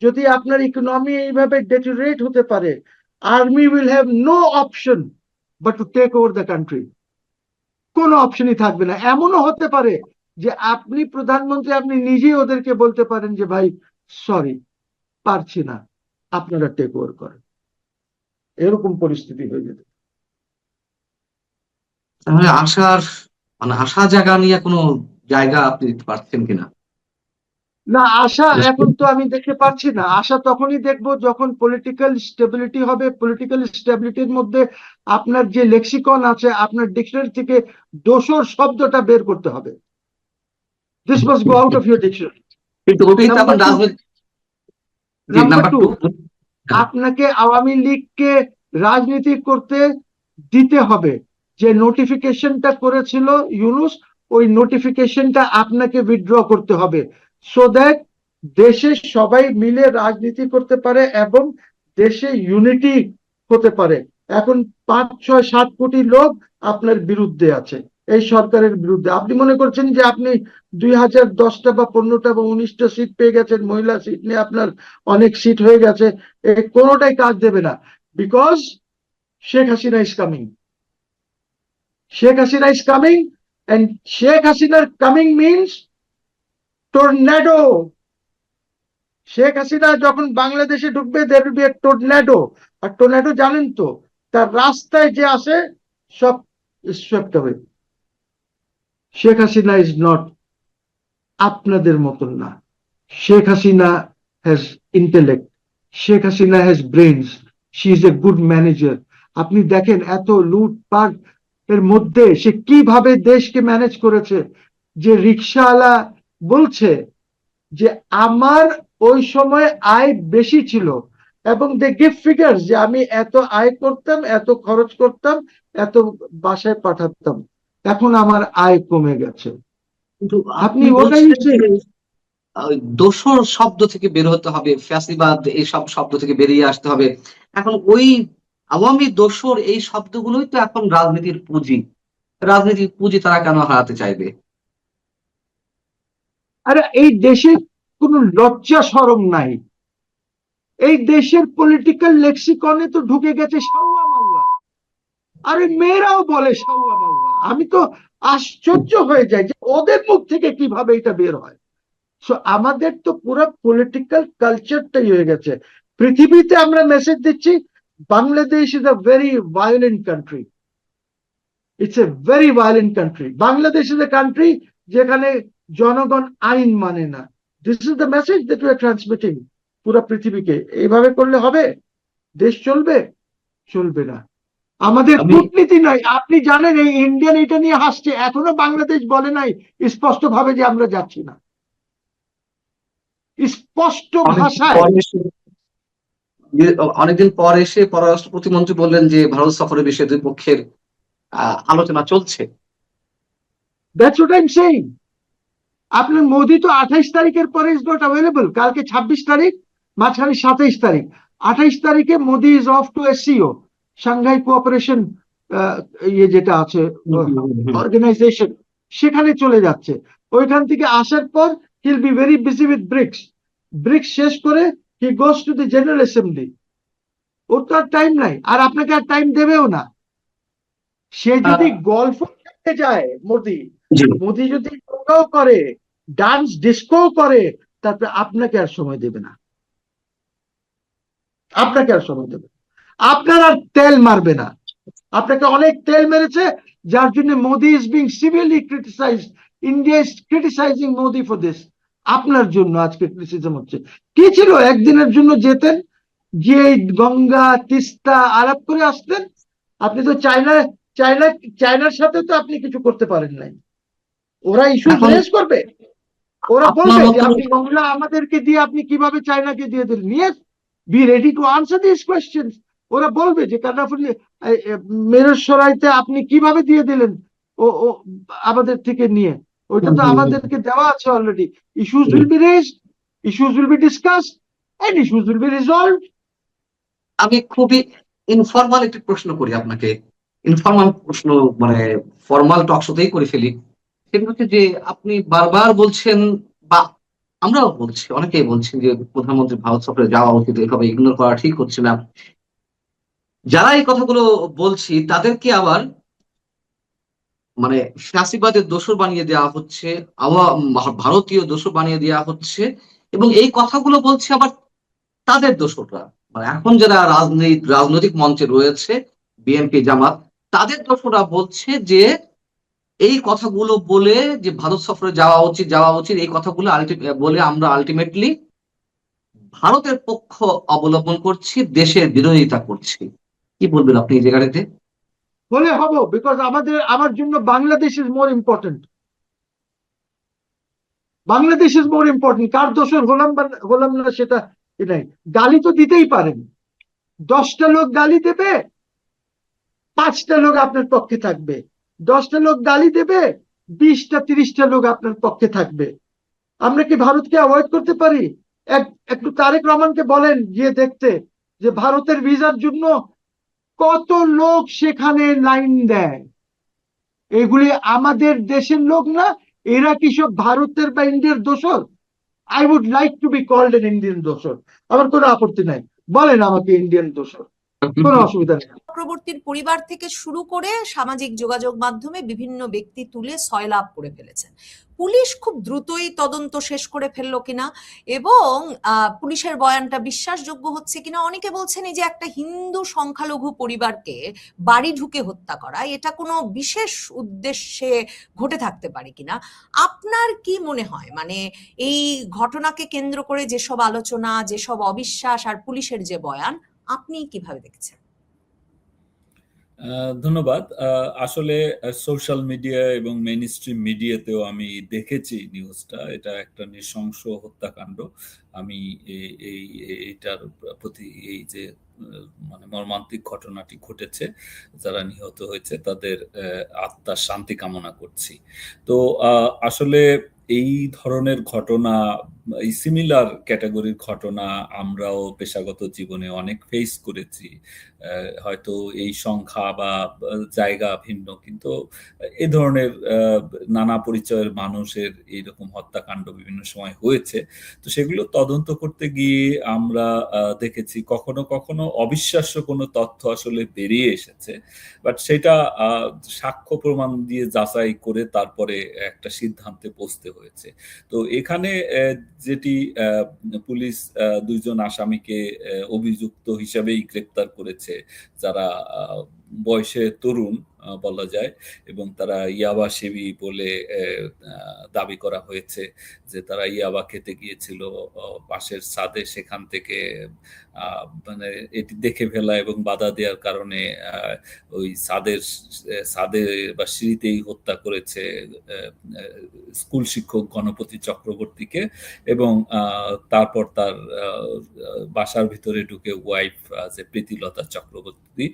যদি আপনার ইকোনমি এইভাবে ডেটেরিয়েট হতে পারে, army will have no option but to take over the country. কোনো অপশনই থাকবে না। এমনও হতে পারে যে আপনি প্রধানমন্ত্রী, আপনি নিজেই ওদেরকে বলতে পারেন যে ভাই সরি, পারছি না, আপনারা টেক ওভার করেন। এরকম পরিস্থিতি হয়ে যেতে। তাহলে আশার আশা জায়গা নিয়ে কোনো জায়গা আপনি দিতে পারছেন কিনা? না, আশা এখন তো আমি দেখতে পাচ্ছি না। আশা তখনই দেখবো যখন পলিটিক্যাল স্টেবিলিটি হবে। পলিটিক্যাল স্টেবিলিটির মধ্যে আপনার যে লেক্সিকন আছে, আপনার ডিকশনারি থেকে দোসর শব্দটা বের করতে হবে। This must go out of your dictionary. কিন্তু ওটাই তো এখন নাম্বার টু, আপনাকে আওয়ামী লীগকে রাজনীতি করতে দিতে হবে। যে নোটিফিকেশনটা করেছিল ইউনুস, ওই নোটিফিকেশনটা আপনাকে উইথড্র করতে হবে, সো দ্যাট দেশে সবাই মিলে রাজনীতি করতে পারে এবং দেশে ইউনিটি হতে পারে। এখন 5, 6, 7 কোটি লোক আপনার বিরুদ্ধে আছে, এই সরকারের বিরুদ্ধে। আপনি মনে করছেন যে আপনি 2010টা বা 15টা বা 19টা সিট পেয়ে গেছেন, মহিলা সিট নিয়ে আপনার অনেক সিট হয়ে গেছে, কোনোটাই কাজ দেবে না। Because Sheikh Hasina is coming. Sheikh Hasina is coming, and Sheikh Hasina coming means tornado. Sheikh Hasina যখন বাংলাদেশে ঢুকবে there will be a tornado. আর টর্নেডো জানেন তো, তার রাস্তায় যে আসে সব swept away. Sheikh Hasina is not আপনাদের মতন না। Sheikh Hasina has intellect, Sheikh Hasina has brains, she is a good manager. আপনি দেখেন এত লুটপাট এর মধ্যে সে কিভাবে দেশকে ম্যানেজ করেছে। যে রিকশাওয়ালা বলছে যে আমার ওই সময় আয় বেশি ছিল, এবং দে গিভ ফিগার যে আমি এত আয় করতাম, এত খরচ করতাম, এত বাসায় পাঠাতাম, এখন আমার আয় কমে গেছে। কিন্তু আপনি আপনি ওটাই বলছেন যে দোসর শব্দ থেকে বের হতে হবে, ফ্যাসিবাদ এইসব শব্দ থেকে বেরিয়ে আসতে হবে। এখন ওই আওয়ামী দোসর এই শব্দগুলোই তো এখন রাজনীতির পুঁজি। রাজনীতির পুঁজি তারা কেন হারাতে চাইবে? আরে এই দেশে কোনো লজ্জা শরম নাই। এই দেশের পলিটিক্যাল লেক্সিকনে তো ঢুকে গেছে সাউয়া মাউয়া। আরে মেয়েরাও বলে সাউয়া মাউয়া। আমি তো আশ্চর্য হয়ে যাই যে ওদের মুখ থেকে কিভাবে এটা বের হয়। সো আমাদের তো পুরো পলিটিক্যাল কালচারটাই হয়ে গেছে। পৃথিবীতে আমরা মেসেজ দিচ্ছি Bangladesh is a very violent country, it's a very violent country. Bangladesh is a country যেখানে জনগণ আইন মানে না। This is the message that we are transmitting পুরো পৃথিবীকে। এইভাবে করলে হবে? দেশ চলবে? চলবে না। আমাদের কূটনীতি নয়। আপনি জানেন এই ইন্ডিয়ান এটা নিয়ে হাসছে, এখনো বাংলাদেশ বলে নাই স্পষ্ট ভাবে যে আমরা যাচ্ছি না। স্পষ্ট ভাষায় অনেকদিন পর এসে পররাষ্ট্র প্রতিমন্ত্রী বললেন যে ভারত সফরের বিষয়ে দুই পক্ষের আলোচনা চলছে। That's what I am saying. আপনার মোদি তো 28 তারিখের পরে ইজ নট অ্যাভেলেবল। কালকে 26 তারিখ, মাঝখানে 27 তারিখ। 28 তারিখে Modi is off to SCO, Shanghai cooperation ইয়ে যেটা আছে অর্গানাইজেশন, সেখানে চলে যাচ্ছে। ওইখান থেকে আসার পর he'll be very busy with BRICS. BRICS শেষ করে he goes to the general assembly. ওর তো আর টাইম নাই, আর আপনাকে আর টাইম দেবেও না। সে যদি গল্ফ খেলতে যায়, মোদি মোদি যদি যোগাও করে, ডান্স ডিস্কো করে, তারপরে আপনাকে আর সময় দেবে না। আপনাকে আর সময় দেবে, আপনার আর তেল মারবে না। আপনাকে অনেক তেল মেরেছে, যার জন্য Modi is being severely criticised. India is criticising Modi for this. আপনার জন্য আজকে ক্রিটিসিজম হচ্ছে। কি ছিল, একদিনের জন্য যেতেন, যে গঙ্গা তিস্তা আলাপ করে আসতেন। আপনি তো চায়নার সাথে তো আপনি কিছু করতে পারেন নাই। ওরা ইস্যু রেজ করবে, ওরা বলবে যে আপনি গঙ্গা আমাদেরকে দিয়ে আপনি কিভাবে চায়নাকে দিয়ে দিলেন। Yes, be ready to answer this questions. ওরা বলবে যে কাটাফুলি মেরসরাইতে আপনি কিভাবে দিয়ে দিলেন ও আমাদের থেকে নিয়ে। ওইটা তো আমাদেরকে দেওয়া আছে already. Issues will be raised, issues will be discussed, and issues will be resolved. আমি খুবই ইনফরমাল একটি প্রশ্ন করি আপনাকে, ইনফরমাল প্রশ্ন, মানে ফর্মাল টক শোতেই করে ফেলি। সেটা হচ্ছে যে আপনি বারবার বলছেন, বা আমরাও বলছি, অনেকেই বলছেন যে প্রধানমন্ত্রী ভারত সফরে যাওয়া উচিত, এভাবে ইগনোর করা ঠিক হচ্ছে না। যারা এই কথাগুলো বলছি তাদেরকে আবার মানে ফ্যাসিবাদের দোসর বানিয়ে দেওয়া হচ্ছে, ভারতীয় দোসর বানিয়ে দেওয়া হচ্ছে, এবং এই কথাগুলো বলছে আবার তাদের দোসররা, মানে এখন যারা রাজনৈতিক মঞ্চে রয়েছে, বিএনপি জামাত, তাদের দোসররা বলছে যে এই কথাগুলো বলে যে ভারত সফরে যাওয়া উচিত, এই কথাগুলো বলে আমরা আলটিমেটলি ভারতের পক্ষ অবলম্বন করছি, দেশের বিরোধিতা করছি। কি বলবেন আপনি এই জায়গাটাতে? বলে হবো, বিকজ আমার জন্য Bangladesh is more important. Bangladesh is more important. কার দোষর হলাম না সেটা নাই। গালি তো দিতেই পারেন, 10টা লোক গালি দেবে, 5টা লোক আপনার পক্ষে থাকবে। 10টা লোক গালি দেবে, 20টা 30টা লোক আপনার পক্ষে থাকবে। আমরা কি ভারতকে অ্যাভয়েড করতে পারি? একটু তারেক রহমানকে বলেন গিয়ে দেখতে যে ভারতের ভিসার জন্য কত লোক সেখানে লাইন দেয়। এগুলি আমাদের দেশের লোক না, এরা কি সব ভারতের বা ইন্ডিয়ার দোসর? I would like to be called an Indian দোসর। আমার কোনো আপত্তি নাই, বলেন আমাকে ইন্ডিয়ান দোসর। কোনো অসুবিধা নেই। চক্রবর্তীর পরিবার থেকে শুরু করে সামাজিক যোগাযোগ মাধ্যমে বিভিন্ন ব্যক্তি তুলে সয়লাভ করে ফেলেছেন। পুলিশ খুব দ্রুতই তদন্ত শেষ করে ফেললো কিনা এবং পুলিশের বয়ানটা বিশ্বাসযোগ্য হচ্ছে কিনা, অনেকে বলছেন এই যে একটা হিন্দু সংখ্যালঘু পরিবারকে বাড়ি ঢুকে হত্যা করা, এটা কোনো বিশেষ উদ্দেশ্যে ঘটে থাকতে পারে কিনা। আপনার কি মনে হয়, মানে এই ঘটনাকে কেন্দ্র করে যেসব আলোচনা, যেসব অবিশ্বাস আর পুলিশের যে বয়ান, আপনি কিভাবে দেখছেন? ধন্যবাদ। আসলে সোশ্যাল মিডিয়া এবং মেইন স্ট্রিম মিডিয়াতেও আমি দেখেছি নিউজটা। এটা একটা নৃশংস হত্যাকাণ্ড। আমি এইটার প্রতি, এই যে মানে মর্মান্তিক ঘটনাটি ঘটেছে, যারা নিহত হয়েছে তাদের আত্মার শান্তি কামনা করছি। তো আসলে এই ধরনের ঘটনা, এই সিমিলার ক্যাটাগরির ঘটনা আমরাও পেশাগত জীবনে অনেক ফেস করেছি। হয়তো এই সংখ্যা বা জায়গা ভিন্ন, কিন্তু এই ধরনের নানা পরিচয়ের মানুষের এইরকম হত্যাকাণ্ড বিভিন্ন সময় হয়েছে। তো সেগুলো তদন্ত করতে গিয়ে আমরা দেখেছি কখনো কখনো অবিশ্বাস্য কোনো তথ্য আসলে বেরিয়ে এসেছে, বাট সেটা সাক্ষ্য প্রমাণ দিয়ে যাচাই করে তারপরে একটা সিদ্ধান্তে পৌঁছতে হয়েছে। তো এখানে যেটি পুলিশ দুইজন আসামিকে অভিযুক্ত হিসাবেই গ্রেপ্তার করেছে, যারা বয়সে তরুণ বলা যায়, এবং তারা ইয়াবা সেবী বলে দাবি করা হয়েছে যে তারা ইয়াবা খেতে গিয়েছিল পাশের ছাদে, সেখান থেকে মানে এটি দেখে ফেলা এবং বাধা দেওয়ার কারণে ওই ছাদে বা সিঁড়িতেই হত্যা করেছে স্কুল শিক্ষক গণপতি চক্রবর্তীকে, এবং তারপর তার বাসার ভিতরে ঢুকে ওয়াইফ আছে প্রীতিলতা চক্রবর্তী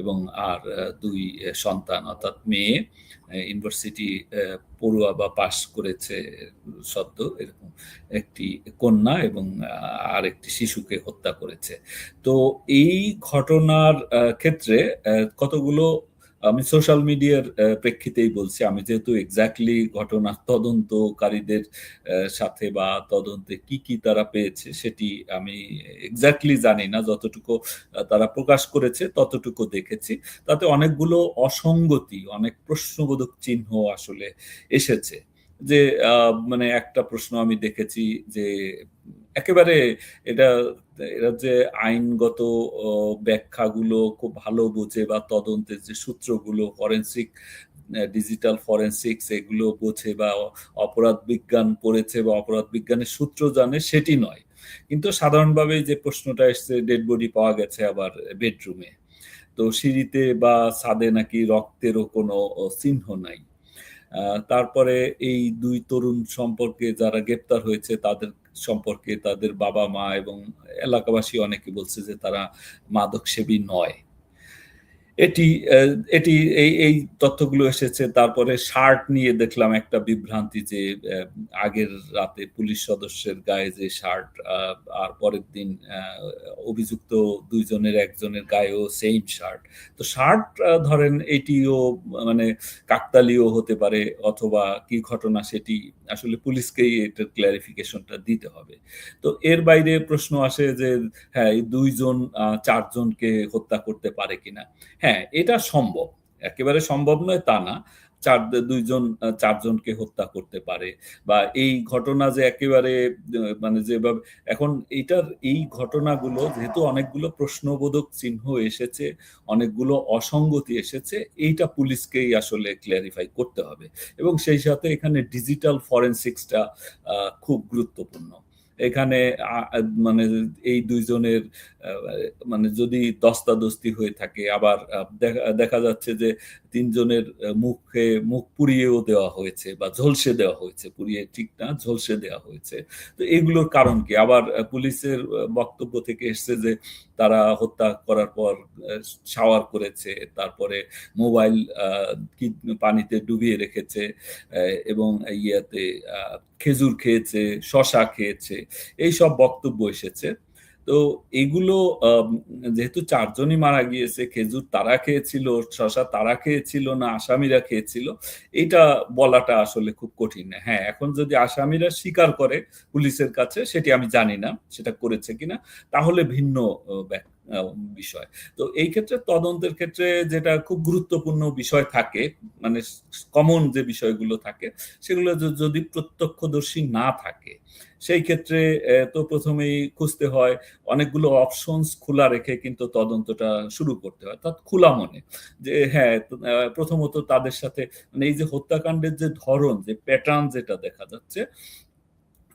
এবং আর দুই সন্তান, অর্থাৎ মেয়ে ইউনিভার্সিটি পড়ুয়া বা পাশ করেছে সদ্য, এরকম একটি কন্যা এবং আর একটি শিশুকে হত্যা করেছে। তো এই ঘটনার ক্ষেত্রে কতগুলো, আমি সোশ্যাল মিডিয়ার প্রেক্ষিতেই বলছি, আমি যেহেতু এক্স্যাক্টলি ঘটনার তদন্তকারীদের সাথে বা তদন্তে কি কি তারা পেয়েছে সেটি আমি এক্স্যাক্টলি জানি না, যতটুকু তারা প্রকাশ করেছে ততটুকু দেখেছি। তাতে অনেকগুলো অসঙ্গতি, অনেক প্রশ্নবোধক চিহ্ন আসলে এসেছে। যে মানে একটা প্রশ্ন আমি দেখেছি যে একেবারে এরা যে আইনগত ব্যাখ্যাগুলো খুব ভালো বোঝে বা তদন্তের যে সূত্রগুলো, ফরেনসিক ডিজিটাল ফরেনসিক্স এগুলো বোঝে বা অপরাধ বিজ্ঞান পড়েছে বা অপরাধ বিজ্ঞানের সূত্র জানে, সেটি নয়। কিন্তু সাধারণভাবে যে প্রশ্নটা এসছে, ডেড বডি পাওয়া গেছে আবার বেডরুমে, তো সিঁড়িতে বা ছাদে নাকি রক্তেরও কোনো চিহ্ন নাই। তারপরে এই দুই তরুণ সম্পর্কে যারা গ্রেপ্তার হয়েছে তাদের সম্পর্কে তাদের বাবা মা এবং এলাকাবাসী অনেকে বলছে যে তারা মাদক সেবী নয়। এটি এই তথ্যগুলো এসেছে। তারপরে শার্ট নিয়ে দেখলাম একটা বিভ্রান্তি, যে আগের রাতে পুলিশ সদস্যের গায়ে যে শার্ট, আর পরের দিন অভিযুক্ত দুইজনের একজনের গায়েও সেম শার্ট। তো শার্ট ধরেন এটিও মানে কাকতালীয় হতে পারে, অথবা কি ঘটনা সেটি আসলে পুলিশকেই এটার ক্লারিফিকেশনটা দিতে হবে। তো এর বাইরে প্রশ্ন আসে যে হ্যাঁ, এই দুইজন চারজনকে হত্যা করতে পারে কিনা। হ্যাঁ, এটা সম্ভব, একেবারে সম্ভব নয় তা না। দুইজন চারজনকে হত্যা করতে পারে, বা এই ঘটনা যে একেবারে মানে যেভাবে এখন এই ঘটনাগুলো যেহেতু অনেকগুলো প্রশ্নবোধক চিহ্ন এসেছে, অনেকগুলো অসঙ্গতি এসেছে, এইটা পুলিশকেই আসলে ক্লিয়ারিফাই করতে হবে, এবং সেই সাথে এখানে ডিজিটাল ফরেনসিক্সটা খুব গুরুত্বপূর্ণ। এখানে মানে এই দুইজনের মানে যদি দস্তাদস্তি হয়ে থাকে, আবার দেখা যাচ্ছে যে তিনজনের মুখ পুড়িয়েও দেওয়া হয়েছে বা ঝলসে দেওয়া হয়েছে, পুড়িয়ে ঠিক না, ঝলসে দেওয়া হয়েছে। তো এগুলোর কারণ কি? আবার পুলিশের বক্তব্য থেকে এসছে যে তারা হত্যা করার পর শাওয়ার করেছে, তারপরে মোবাইল পানিতে ডুবিয়ে রেখেছে, এবং ইয়েতে খেজুর খেয়েছে, শশা খেয়েছে, এই সব বক্তব্য এসেছে। তো এগুলো যেহেতু চারজনই মারা গিয়েছে, খেজুর তারা খেয়েছিল, শশা তারা খেয়েছিল না আসামিরা খেয়েছিল, এটা বলাটা আসলে খুব কঠিন। হ্যাঁ, এখন যদি আসামিরা স্বীকার করে পুলিশের কাছে, সেটি আমি জানি না সেটা করেছে কিনা, তাহলে ভিন্ন বিষয়। তো এই ক্ষেত্রে তদন্তের ক্ষেত্রে যেটা খুব গুরুত্বপূর্ণ বিষয় থাকে, মানে কমন যে বিষয়গুলো থাকে, সেগুলো যদি প্রত্যক্ষদর্শী না থাকে, সেই ক্ষেত্রে তো প্রথমেই খুঁজতে হয়, অনেকগুলো অপশনস খোলা রেখে কিন্তু তদন্তটা শুরু করতে হয়, অর্থাৎ খোলা মনে, যে হ্যাঁ প্রথমত তাদের সাথে মানে এই যে হত্যাকাণ্ডের যে ধরন, যে প্যাটার্ন যেটা দেখা যাচ্ছে,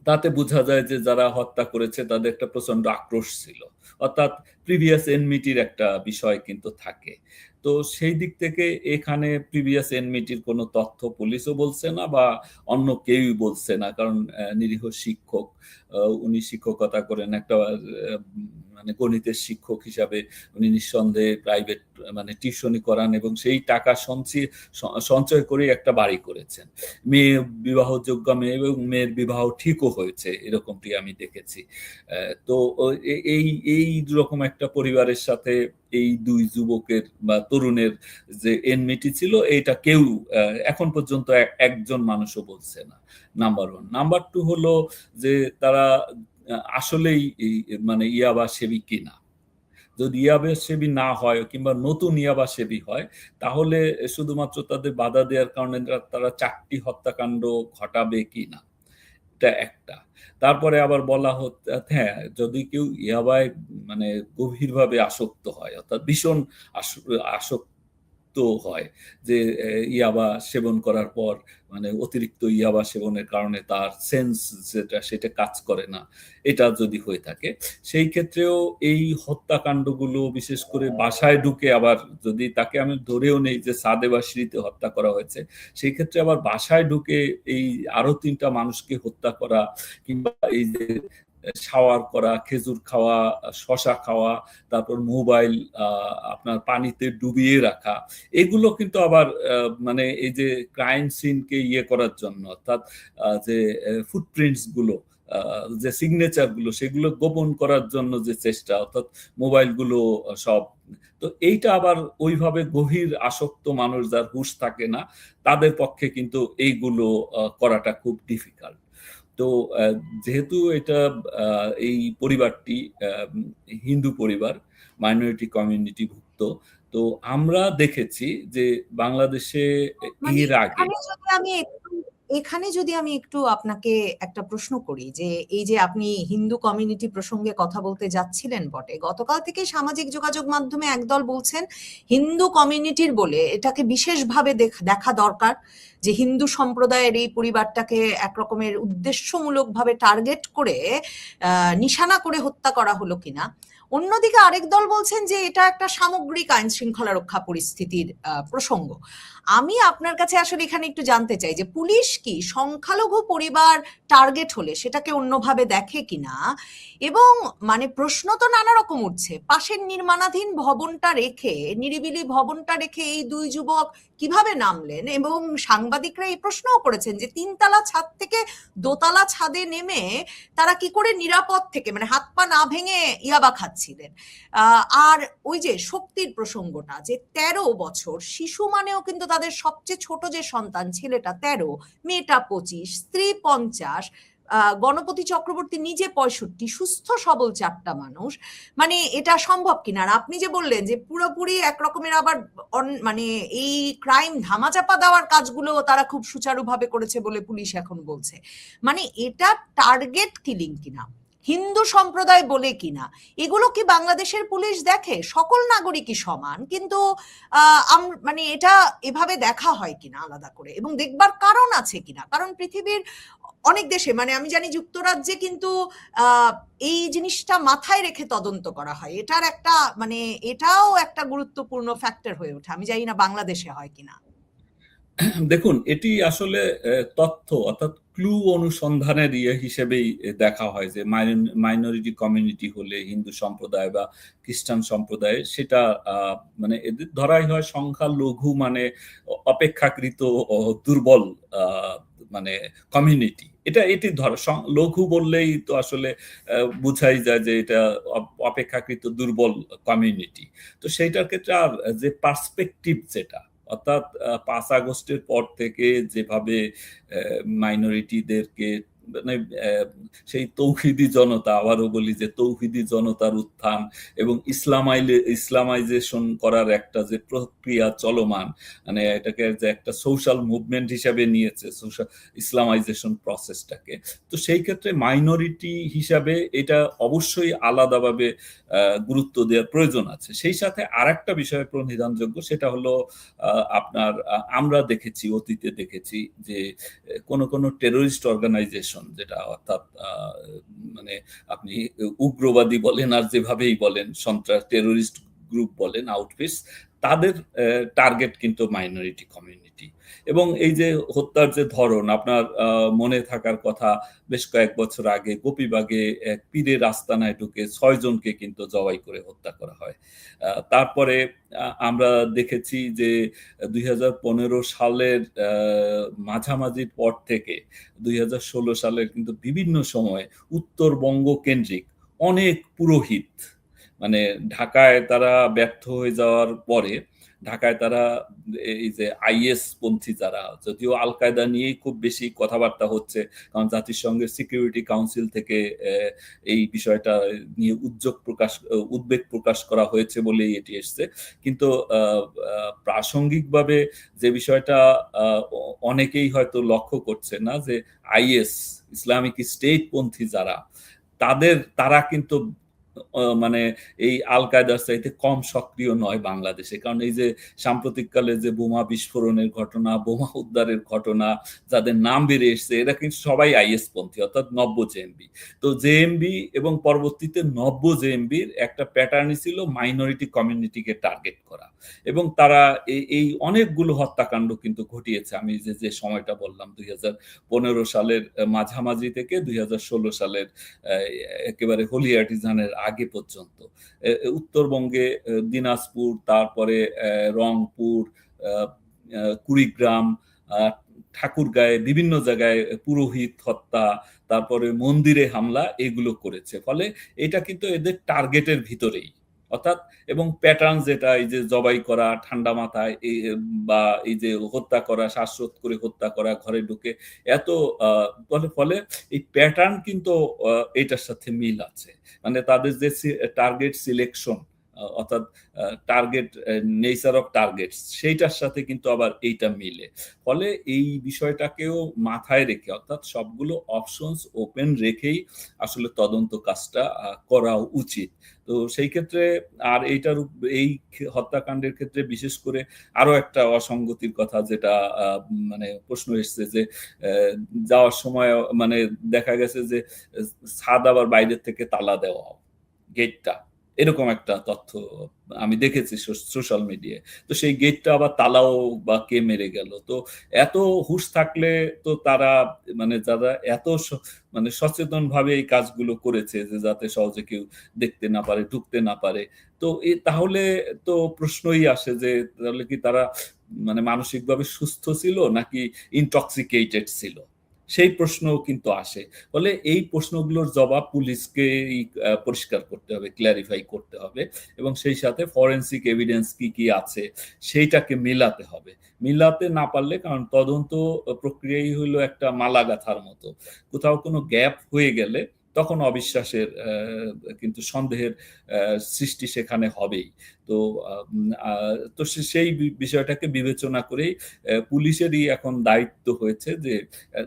তাতে বোঝা যায় যে যারা হত্যা করেছে তাদের একটা প্রচন্ড আক্রোশ ছিল, অর্থাৎ প্রিভিয়াস এনমিটির একটা বিষয় কিন্তু থাকে। তো সেই দিক থেকে এখানে প্রিভিয়াস এনমিটির কোনো তথ্য পুলিশও বলছে না বা অন্য কেউই বলছে না, কারণ নিরীহ শিক্ষক, উনি শিক্ষকতা করেন, একটা মানে গণিতের শিক্ষক হিসাবে উনি নিঃসন্দেহে প্রাইভেট মানে টিউশনি করান এবং সেই টাকা সঞ্চয় করে একটা বাড়ি করেছেন। মেয়ে বিবাহযোগ্য মেয়ে এবং মেয়ের বিবাহ ঠিকও হয়েছে, এরকমটি আমি দেখেছি। তো এই এই রকম একটা পরিবারের সাথে এই দুই যুবকের বা তরুণের যে এনমিটি ছিল, এটা কেউ এখন পর্যন্ত একজন মানুষও বলছে না, নাম্বার ওয়ান। নাম্বার টু হলো যে তারা আসলেই মানে ইয়াবা সেবী কিনা। যদি ইয়াবা সেবী না হয় কিংবা নতুন ইয়াবা সেবী হয়, তাহলে শুধুমাত্র তাদের বাধা দেওয়ার কারণে তারা 4টি হত্যাকাণ্ড ঘটাবে কিনা, এটা একটা। তারপরে আবার বলা হচ্ছে, হ্যাঁ যদি কেউ ইয়াবায় মানে গভীরভাবে আসক্ত হয়, অর্থাৎ ভীষণ আসক্ত হয়, যে ইয়াবা সেবন করার পর মানে অতিরিক্ত ইয়াবা সেবনের কারণে তার সেন্স সেটা কাজ করে না, এটা যদি হয়ে থাকে, সেই ক্ষেত্রেও এই হত্যাকাণ্ডগুলো বিশেষ করে বাসায় ঢুকে, আবার যদি তাকে আমি ধরেও নেই যে ছাদে বা সিঁড়িতে হত্যা করা হয়েছে, সেই ক্ষেত্রে আবার বাসায় ঢুকে এই আরো 3টা মানুষকে হত্যা করা, কিংবা এই যে শাওয়ার করা, খেজুর খাওয়া, শশা খাওয়া, তারপর মোবাইল আপনার পানিতে ডুবিয়ে রাখা, এগুলো কিন্তু আবার মানে এই যে ক্রাইম সিনকে ইয়ে করার জন্য, অর্থাৎ যে ফুটপ্রিন্টস গুলো, যে সিগনেচার গুলো, সেগুলো গোপন করার জন্য যে চেষ্টা, অর্থাৎ মোবাইলগুলো সব। তো এইটা আবার ওইভাবে গভীর আসক্ত মানুষ যার হুঁশ থাকে না, তাদের পক্ষে কিন্তু এইগুলো করাটা খুব ডিফিকাল্ট। তো যেহেতু এটা এই পরিবারটি হিন্দু পরিবার, মাইনরিটি কমিউনিটি ভুক্ত, তো আমরা দেখেছি যে বাংলাদেশে মানে এর আগে এখানে যদি আমি একটু আপনাকে একটা প্রশ্ন করি, যে এই যে আপনি হিন্দু কমিউনিটি প্রসঙ্গে কথা বলতে যাচ্ছিলেন বটে, গতকাল থেকে সামাজিক যোগাযোগ মাধ্যমে একদল বলছেন হিন্দু কমিউনিটির বলে এটাকে বিশেষভাবে দেখা দরকার, যে হিন্দু সম্প্রদায়ের এই পরিবারটাকে একরকমের উদ্দেশ্যমূলকভাবে টার্গেট করে নিশানা করে হত্যা করা হলো কিনা। অন্যদিকে আরেক দল বলছেন যে এটা একটা সামগ্রিক আইন শৃঙ্খলা রক্ষা পরিস্থিতির প্রসঙ্গ। আমি আপনার কাছে আসলে এখানে একটু জানতে চাই যে পুলিশ কি সংখ্যালঘু পরিবার টার্গেট হলে সেটাকে অন্যভাবে দেখে কিনা, এবং মানে প্রশ্ন তো নানা রকম উঠছে, পাশের নির্মাণাধীন ভবনটা রেখে, নিরিবিলি ভবনটা রেখে এই দুই যুবক কিভাবে নামলেন, এবং সাংবাদিকরা এই প্রশ্নও করেছেন যে 3তলা ছাদ থেকে দোতলা ছাদে নেমে তারা কি করে নিরাপদ থেকে মানে হাত পা না ভেঙে ইয়াবা খাচ্ছিলেন। আর ওই যে শক্তির প্রসঙ্গটা, যে 13 বছর শিশু মানেও কিন্তু তাদের সবচেয়ে ছোট যে সন্তান, ছেলেটা 13, মেয়েটা 25, স্ত্রী 50, গণপতি চক্রবর্তী নিজে 65, সুস্থ সবল 4টা মানুষ, মানে এটা সম্ভব কিনা। আর আপনি যে বললেন যে পুরোপুরি একরকমের আবার মানে এই ক্রাইম ধামাচাপা দেওয়ার কাজগুলো তারা খুব সুচারুভাবে করেছে বলে পুলিশ এখন বলছে, মানে এটা টার্গেট কিলিং কিনা, হিন্দু সম্প্রদায় বলে কিনা, এগুলো কি বাংলাদেশের পুলিশ দেখে? সকল নাগরিকই সমান, কিন্তু মানে এটা এভাবে দেখা হয় কিনা আলাদা করে, এবং দেখবার কারণ আছে কিনা। কারণ পৃথিবীর অনেক দেশে, মানে আমি জানি যুক্তরাজ্যে কিন্তু এই জিনিসটা মাথায় রেখে তদন্ত করা হয়, এটার একটা মানে এটাও একটা গুরুত্বপূর্ণ ফ্যাক্টর হয়ে ওঠে। আমি জানি না বাংলাদেশে হয় কিনা। দেখুন, এটি আসলে তথ্য, অর্থাৎ ক্লু অনুসন্ধানের হিসেবেই দেখা হয় যে মাইনরিটি কমিউনিটি হলে, হিন্দু সম্প্রদায় বা খ্রিস্টান সম্প্রদায়, সেটা মানে এদের ধরাই হয় সংখ্যালঘু, মানে অপেক্ষাকৃত দুর্বল মানে কমিউনিটি। এটি ধরো লঘু বললেই তো আসলে বোঝাই যায় যে এটা অপেক্ষাকৃত দুর্বল কমিউনিটি। তো সেইটার ক্ষেত্রে আর যে পার্সপেক্টিভ, যেটা অর্থাৎ 5 আগস্টের পর থেকে যেভাবে মাইনরিটিদেরকে মানে সেই তৌহিদি জনতা, আবারও বলি যে তৌহিদি জনতার উত্থান এবং ইসলামাইজেশন করার একটা যে প্রক্রিয়া চলমান, মানে এটাকে যে একটা সোশ্যাল মুভমেন্ট হিসাবে নিয়েছে সোশ্যাল ইসলামাইজেশন প্রসেসটাকে। তো সেই ক্ষেত্রে মাইনরিটি হিসাবে এটা অবশ্যই আলাদাভাবে গুরুত্ব দেওয়ার প্রয়োজন আছে। সেই সাথে আরেকটা বিষয় প্রণিধানযোগ্য, সেটা হলো আপনার আমরা দেখেছি, অতীতে দেখেছি যে কোনো টেরোরিস্ট অর্গানাইজেশন, যেটা অর্থাৎ মানে আপনি উগ্রবাদী বলেন আর যেভাবেই বলেন, সন্ত্রাস টেরোরিস্ট গ্রুপ বলেন, আউটফিটস, তাদের টার্গেট কিন্তু মাইনরিটি কমিউনিটি। এবং এই যে হত্যার যে ধরন, আপনার মনে থাকার কথা, বেশ কয়েক বছর আগে গোপীবাগে এক পীরের আস্তানায় ঢুকে 6 জনকে কিন্তু জবাই করে হত্যা করা হয়। তারপরে আমরা দেখেছি যে 2015 সালের মাঝামাঝির পর থেকে 2016 সালের কিন্তু বিভিন্ন সময়ে উত্তরবঙ্গ কেন্দ্রিক অনেক পুরোহিত, মানে ঢাকায় তারা ব্যর্থ হয়ে যাওয়ার পরে ঢাকায় তারা এই যে আইএস পন্থী যারা, যদিও আল কায়দা নিয়েই খুব বেশি কথাবার্তা হচ্ছে, কারণ জাতিসংঘের সিকিউরিটি কাউন্সিল থেকে এই বিষয়টা নিয়ে উদ্বেগ প্রকাশ করা হয়েছে বলেই এটি এসছে। কিন্তু প্রাসঙ্গিকভাবে যে বিষয়টা অনেকেই হয়তো লক্ষ্য করছে না, যে আইএস, ইসলামিক স্টেট পন্থী যারা, তারা কিন্তু মানে এই আল কায়দার চাইতে কম সক্রিয় নয় বাংলাদেশে। কারণ এই যে সাম্প্রতিককালে যে বোমা বিস্ফোরণের ঘটনা, বোমা উদ্ধারের ঘটনা, যাদের নাম বেরিয়ে এসছে, এরা কিন্তু সবাই আইএস পন্থী, অর্থাৎ নব্য জেএমবি। তো জেএমবি এবং পরবর্তীতে নব্য জেএমবির একটা প্যাটার্নই ছিল মাইনরিটি কমিউনিটিকে টার্গেট করা, এবং তারা এই অনেকগুলো হত্যাকাণ্ড কিন্তু ঘটিয়েছে। আমি যে সময়টা বললাম 2015 সালের মাঝামাঝি থেকে 2016 সালের একেবারে হোলি আর্টিজানের আগে পর্যন্ত উত্তরবঙ্গে দিনাজপুর, তারপরে রংপুর, কুড়িগ্রাম, ঠাকুরগাঁয়ে বিভিন্ন জায়গায় পুরোহিত হত্যা, তারপরে মন্দিরে হামলা, এগুলো করেছে। ফলে এটা কিন্তু এদের টার্গেটের ভিতরেই, অর্থাৎ এবং প্যাটার্ন যেটা, এই যে জবাই করা ঠান্ডা মাথায়, বা এই যে হত্যা করা, শ্বাসরোধ করে হত্যা করা, ঘরে ঢুকে, এত ফলে এই প্যাটার্ন কিন্তু এটার সাথে মিল আছে। মানে তাদের যে টার্গেট সিলেকশন, অর্থাৎ টার্গেট নেচার অফ টার্গেটস, সেইটার সাথে কিন্তু আবার এইটা মিলে। ফলে এই বিষয়টাকেও মাথায় রেখে, অর্থাৎ সবগুলো অপশনস ওপেন রেখেই আসলে তদন্ত কাজটা করা উচিত। তো সেই ক্ষেত্রে আর এই হত্যাকাণ্ডের ক্ষেত্রে বিশেষ করে আরো একটা অসঙ্গতির কথা, যেটা মানে প্রশ্ন এসছে, যে যাওয়ার সময় মানে দেখা গেছে যে ছাদ আবার বাইরের থেকে তালা দেওয়া, গেটটা, এরকম একটা তথ্য আমি দেখেছি সোশ্যাল মিডিয়ায়। তো সেই গেটটা আবার তালাও বা কে মেরে গেল। তো এত হুঁশ থাকলে তো তারা, মানে যারা এত মানে সচেতন ভাবে এই কাজগুলো করেছে, যে যাতে সহজে কেউ দেখতে না পারে, ঢুকতে না পারে, তো তাহলে তো প্রশ্নই আসে যে তাহলে কি তারা মানে মানসিকভাবে সুস্থ ছিল নাকি ইনটক্সিকেটেড ছিল, সেই প্রশ্ন কিন্তু আসে। ফলে এই প্রশ্নগুলোর জবাব পুলিশকে পরিষ্কার করতে হবে, ক্ল্যারিফাই করতে হবে, এবং সেই সাথে ফরেনসিক এভিডেন্স কি আছে সেইটাকে মেলাতে হবে। মিলাতে না পারলে, কারণ তদন্ত প্রক্রিয়াই হলো একটা মালা গাঁথার মতো, কোথাও কোনো গ্যাপ হয়ে গেলে তখন অবিশ্বাসের কিন্তু সন্দেহের সৃষ্টি সেখানে হবেই। তো তো সেই বিষয়টাকে বিবেচনা করেই পুলিশেরই এখন দায়িত্ব হয়েছে, যে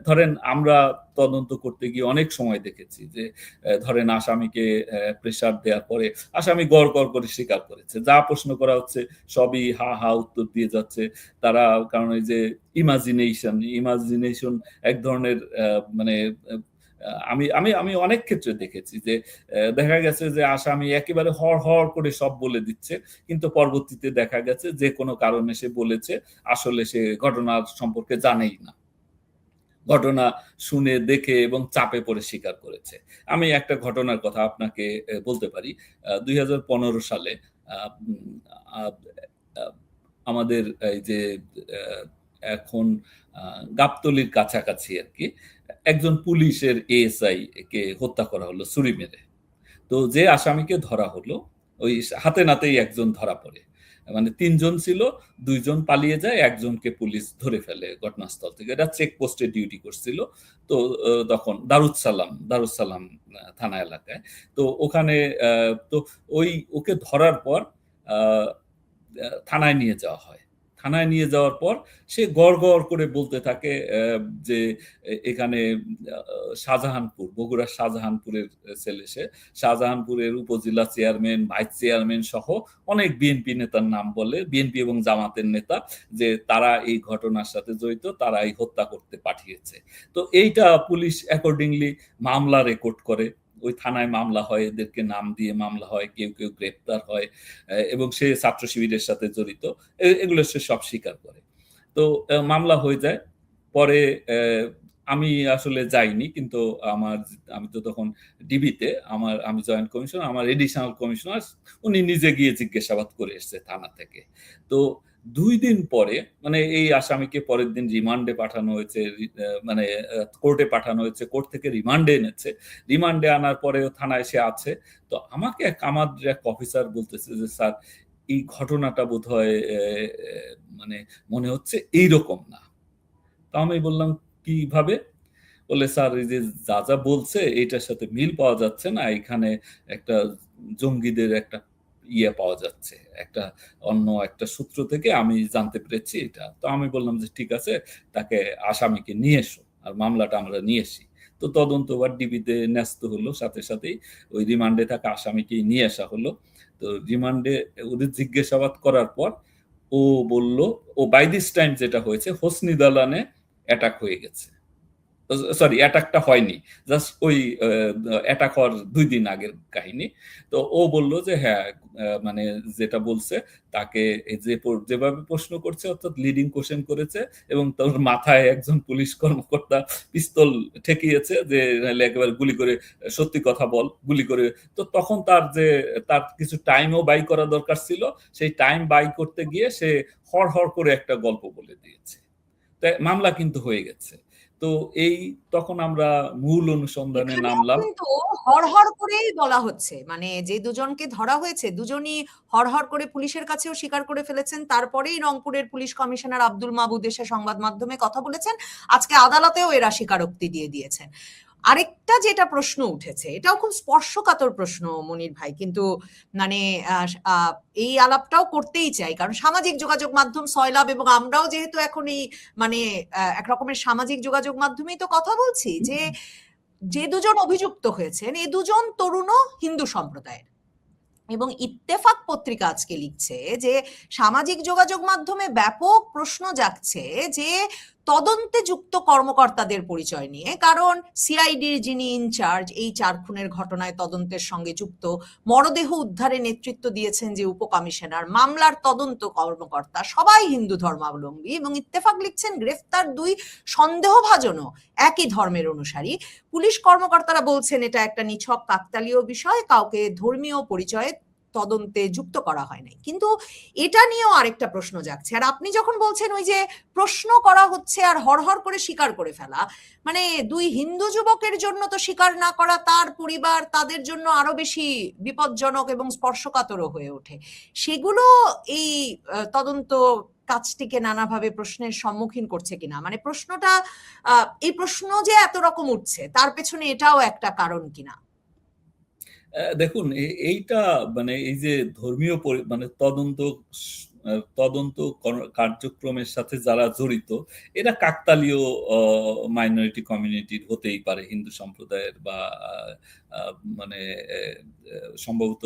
ধরেন আমরা তদন্ত করতে গিয়ে অনেক সময় দেখেছি যে ধরেন আসামিকে প্রেসার দেওয়ার পরে আসামি গড় গড় করে স্বীকার করেছে, যা প্রশ্ন করা হচ্ছে সবই হা হা উত্তর দিয়ে যাচ্ছে তারা। কারণ এই যে ইমাজিনেশন এক ধরনের মানে আমি অনেক ক্ষেত্রে দেখেছি যে দেখা গেছে যে আসামি একেবারে হড় করে সব বলে দিচ্ছে, কিন্তু পরবর্তীতে দেখা গেছে যে কোনো কারণে সে বলেছে, আসলে সে ঘটনার সম্পর্কে জানেই না, ঘটনা শুনে দেখে এবং চাপে পড়ে স্বীকার করেছে। আমি একটা ঘটনার কথা আপনাকে বলতে পারি। 2015 সালে আমাদের এই যে এখন গাবতলীর কাছাকাছি আর কি, একজন পুলিশের এএসআই কে হত্যা করা হলো ছুরি মেরে। তো যে আসামিকে ধরা হলো, ওই হাতে নাতেই একজন ধরা পড়ে। মানে 3 জন ছিল, 2 জন পালিয়ে যায়, একজনকে পুলিশ ধরে ফেলে ঘটনাস্থল থেকে। এটা চেকপোস্টে ডিউটি করছিল। তো তখন দারুসালাম থানা এলাকায়। তো ওখানে তো ওকে ধরার পর থানায় নিয়ে যাওয়া হয়। থানায় নিয়ে যাওয়ার পর সে গড় করে বলতে থাকে যে এখানে বগুড়ার শাহজাহানপুরের ছেলে সে। শাহজাহানপুরের উপজেলা চেয়ারম্যান, ভাইস চেয়ারম্যান সহ অনেক বিএনপি নেতার নাম বলে, বিএনপি এবং জামাতের নেতা, যে তারা এই ঘটনার সাথে জড়িত, তারা এই হত্যা করতে পাঠিয়েছে। তো এইটা পুলিশ অ্যাকর্ডিংলি মামলা রেকর্ড করে, ওই থানায় মামলা হয়, এদেরকে নাম দিয়ে মামলা হয়, কেউ গ্রেপ্তার হয়, এবং সে ছাত্র শিবিরের সাথে জড়িত, এগুলো সে সব স্বীকার করে। তো মামলা হয়ে যায়। পরে আমি আসলে যাইনি, কিন্তু আমি তো তখন ডিবিতে, আমি জয়েন্ট কমিশনার, আমার এডিশনাল কমিশনার উনি নিজে গিয়ে জিজ্ঞাসাবাদ করে এসছে থানা থেকে। তো 2 দিন পরে, মানে এই আসামিকে পরের দিন রিমান্ডে পাঠানো হয়েছে, মানে কোর্টে পাঠানো হয়েছে, কোর্ট থেকে রিমান্ডে এনেছে। রিমান্ডে আনার পরে থানায় সে আছে। তো আমাকে আমাদের এক অফিসার বলতেছে যে স্যার, এই ঘটনাটা বোধহয় মানে মনে হচ্ছে এইরকম না। তো আমি বললাম কিভাবে? বলে স্যার, এই যে যা বলছে এটার সাথে মিল পাওয়া যাচ্ছে না, এখানে একটা জঙ্গিদের একটা পাওয়া যাচ্ছে, অন্য একটা সূত্র থেকে আমি জানতে পেরেছি এটা। তো আমি বললাম যে ঠিক আছে, তাকে আসামিকে নিয়ে এসো, আর মামলাটা আমরা নিয়ে এসি। তো তদন্ত ডিবিতে ন্যস্ত হলো, সাথে সাথেই ওই রিমান্ডে থাকা আসামিকে নিয়ে আসা হলো। তো রিমান্ডে ওদের জিজ্ঞাসাবাদ করার পর ও বলল, ও বাই দিস টাইম যেটা হয়েছে, হোসনি দালানে অ্যাটাক হয়ে গেছে। সরি, অ্যাটাকটা হয়নি, জাস্ট ওই অ্যাটাক হওয়ার 2 দিন আগের কাহিনী। তো ও বলল যে হ্যাঁ, মানে যেটা বলছে তাকে যেভাবে প্রশ্ন করছে, অর্থাৎ লিডিং কোশ্চেন করেছে, এবং তোর মাথায় একজন পুলিশ কর্মকর্তা পিস্তল ঠেকিয়েছে যে একেবারে গুলি করে, সত্যি কথা বল, গুলি করে। তো তখন তার কিছু টাইমও বাই করা দরকার ছিল, সেই টাইম বাই করতে গিয়ে সে হড় করে একটা গল্প বলে দিয়েছে। তাই মামলা কিন্তু হয়ে গেছে। তো তখন আমরা মূল অনুসন্ধানে এখানেও নামলাম। কিন্তু হড়হড় করেই বলা হচ্ছে, মানে যে দুজনকে ধরা হয়েছে দুজনই হড়হড় করে পুলিশের কাছেও স্বীকার করে ফেলেছেন। তারপরেই রংপুরের পুলিশ কমিশনার আব্দুল মাবুদ এসে সংবাদ মাধ্যমে কথা বলেছেন, আজকে আদালতেও এরা স্বীকারোক্তি দিয়ে দিয়েছেন। আরেকটা যেটা প্রশ্ন উঠেছে, এটাও খুব স্পর্শকাতর প্রশ্ন মনির ভাই, কিন্তু মানে এই আলাপটাও করতেই চাই, কারণ সামাজিক যোগাযোগ মাধ্যম সয়লাব, এবং আমরাও যেহেতু এখন এই মানে এক রকমের সামাজিক যোগাযোগ মাধ্যমেই তো কথা বলছি, যে দুজন অভিযুক্ত হয়েছেন এ দুজন তরুণও হিন্দু সম্প্রদায়ের। এবং ইত্তেফাক পত্রিকা আজকে লিখছে যে সামাজিক যোগাযোগ মাধ্যমে ব্যাপক প্রশ্ন জাগছে যে তদন্তে যুক্ত কর্মকর্তাদের পরিচয় নিয়ে, কারণ সিআইডির যিনি ইনচার্জ এই 4 খুনের ঘটনায় তদন্তের সঙ্গে যুক্ত, মরদেহ উদ্ধারে নেতৃত্ব দিয়েছেন যে উপকমিশনার, মামলার তদন্ত কর্মকর্তা, সবাই হিন্দু ধর্মাবলম্বী। এবং ইত্তেফাক লিখছেন গ্রেফতার 2 সন্দেহভাজনও একই ধর্মের অনুসারী। পুলিশ কর্মকর্তারা বলছেন এটা একটা নিছক কাকতালীয় বিষয়, কাউকে ধর্মীয় পরিচয়ে তদন্তে যুক্ত করা হয় নাই। কিন্তু এটা নিয়েও আরেকটা প্রশ্ন জাগছে। আর আপনি যখন বলছেন ওই যে প্রশ্ন করা হচ্ছে আর হড়হড় করে স্বীকার করে ফেলা, মানে 2 হিন্দু যুবকের জন্য তো স্বীকার না করা তার পরিবার, তাদের জন্য আরো বেশি বিপজ্জনক এবং স্পর্শকাতরও হয়ে ওঠে। সেগুলো এই তদন্ত কাজটিকে নানাভাবে প্রশ্নের সম্মুখীন করছে কিনা, মানে প্রশ্নটা এই প্রশ্ন যে এত রকম উঠছে তার পেছনে এটাও একটা কারণ কিনা? দেখুন, এইটা মানে এই যে ধর্মীয় মানে তদন্ত কার্যক্রমের সাথে যারা জড়িত, এরা কাকতালীয় মাইনরিটি কমিউনিটির হতেই পারে, হিন্দু সম্প্রদায়ের, বা মানে সম্ভবত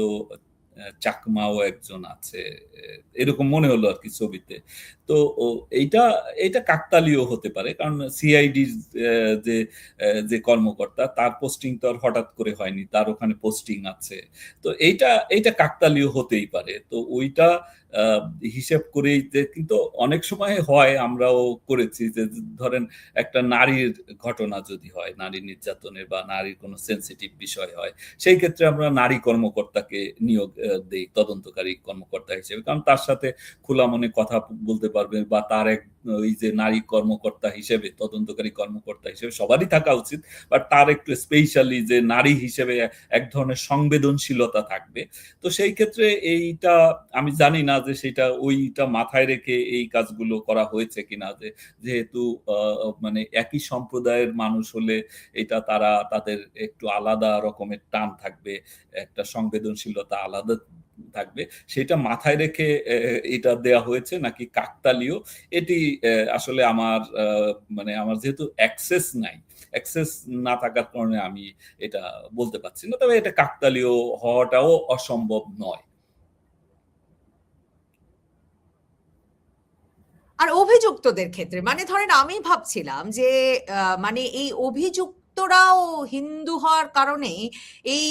চাকমাও একজন আছে, এরকম মনে হলো আর কি ছবিতে। তো এইটা কাকতালীয় হতে পারে, কারণ সিআইডি যে কর্মকর্তা, তার পোস্টিং তো আর হঠাৎ করে হয়নি, তার ওখানে পোস্টিং আছে। তো এইটা কাকতালীয় হতেই পারে। তো ওইটা হিসেব করেই, কিন্তু অনেক সময় হয়, আমরাও করেছি, যে ধরেন একটা নারীর ঘটনা যদি হয়, নারী নির্যাতনের বা নারীর কোনো সেন্সিটিভ বিষয় হয়, সেই ক্ষেত্রে আমরা নারী কর্মকর্তাকে নিয়োগ দেই তদন্তকারী কর্মকর্তা হিসেবে, কারণ তার সাথে খোলা মনে কথা বলতে পারবে, বা তার এক ওই যে নারী কর্মকর্তা হিসেবে, তদন্তকারী কর্মকর্তা হিসেবে সবারই থাকা উচিত, বাট তার একটু স্পেশালি যে নারী হিসেবে এক ধরনের সংবেদনশীলতা থাকবে। তো সেই ক্ষেত্রে এইটা আমি জানি না যে সেটা ওইটা মাথায় রেখে এই কাজগুলো করা হয়েছে কিনা, যে যেহেতু মানে একই সম্প্রদায়ের মানুষ হলে এটা তাদের একটু আলাদা রকমের টান থাকবে, একটা সংবেদনশীলতা আলাদা থাকবে, সেটা মাথায় রেখে এটা দেয়া হয়েছে নাকি কাকতালীয়, এটি আসলে মানে আমার যেহেতু অ্যাক্সেস না থাকার কারণে আমি এটা বলতে পারছি না, তবে এটা কাকতালীয় হওয়াটাও অসম্ভব নয়। আর অভিযুক্তদের ক্ষেত্রে মানে ধরেন আমি ভাবছিলাম যে মানে এই অভিযুক্তরাও হিন্দু হওয়ার কারণে এই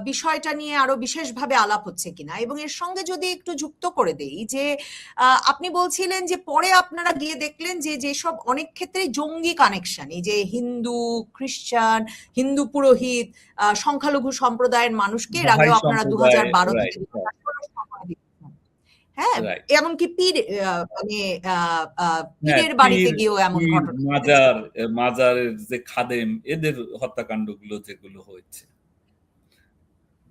বিষয়টা নিয়ে আরো বিশেষভাবে আলাপ হচ্ছে কিনা, এবং এর সঙ্গে যদি একটু যুক্ত করে দেই যে আপনি বলছিলেন যে পরে আপনারা গিয়ে দেখলেন যে যেসব অনেক ক্ষেত্রে জঙ্গি কানেকশন, এই যে হিন্দু খ্রিস্টান, হিন্দু পুরোহিত, সংখ্যালঘু সম্প্রদায়ের মানুষকে এর আগেও আপনারা 2012 থেকে 2016 সময় দিচ্ছেন, হ্যাঁ, এমনকি মানে পীরের বাড়িতে গিয়েও এমন ঘটনা, মাজারের যে খাদেম, এদের হত্যাকাণ্ডগুলো যেগুলো হয়েছে,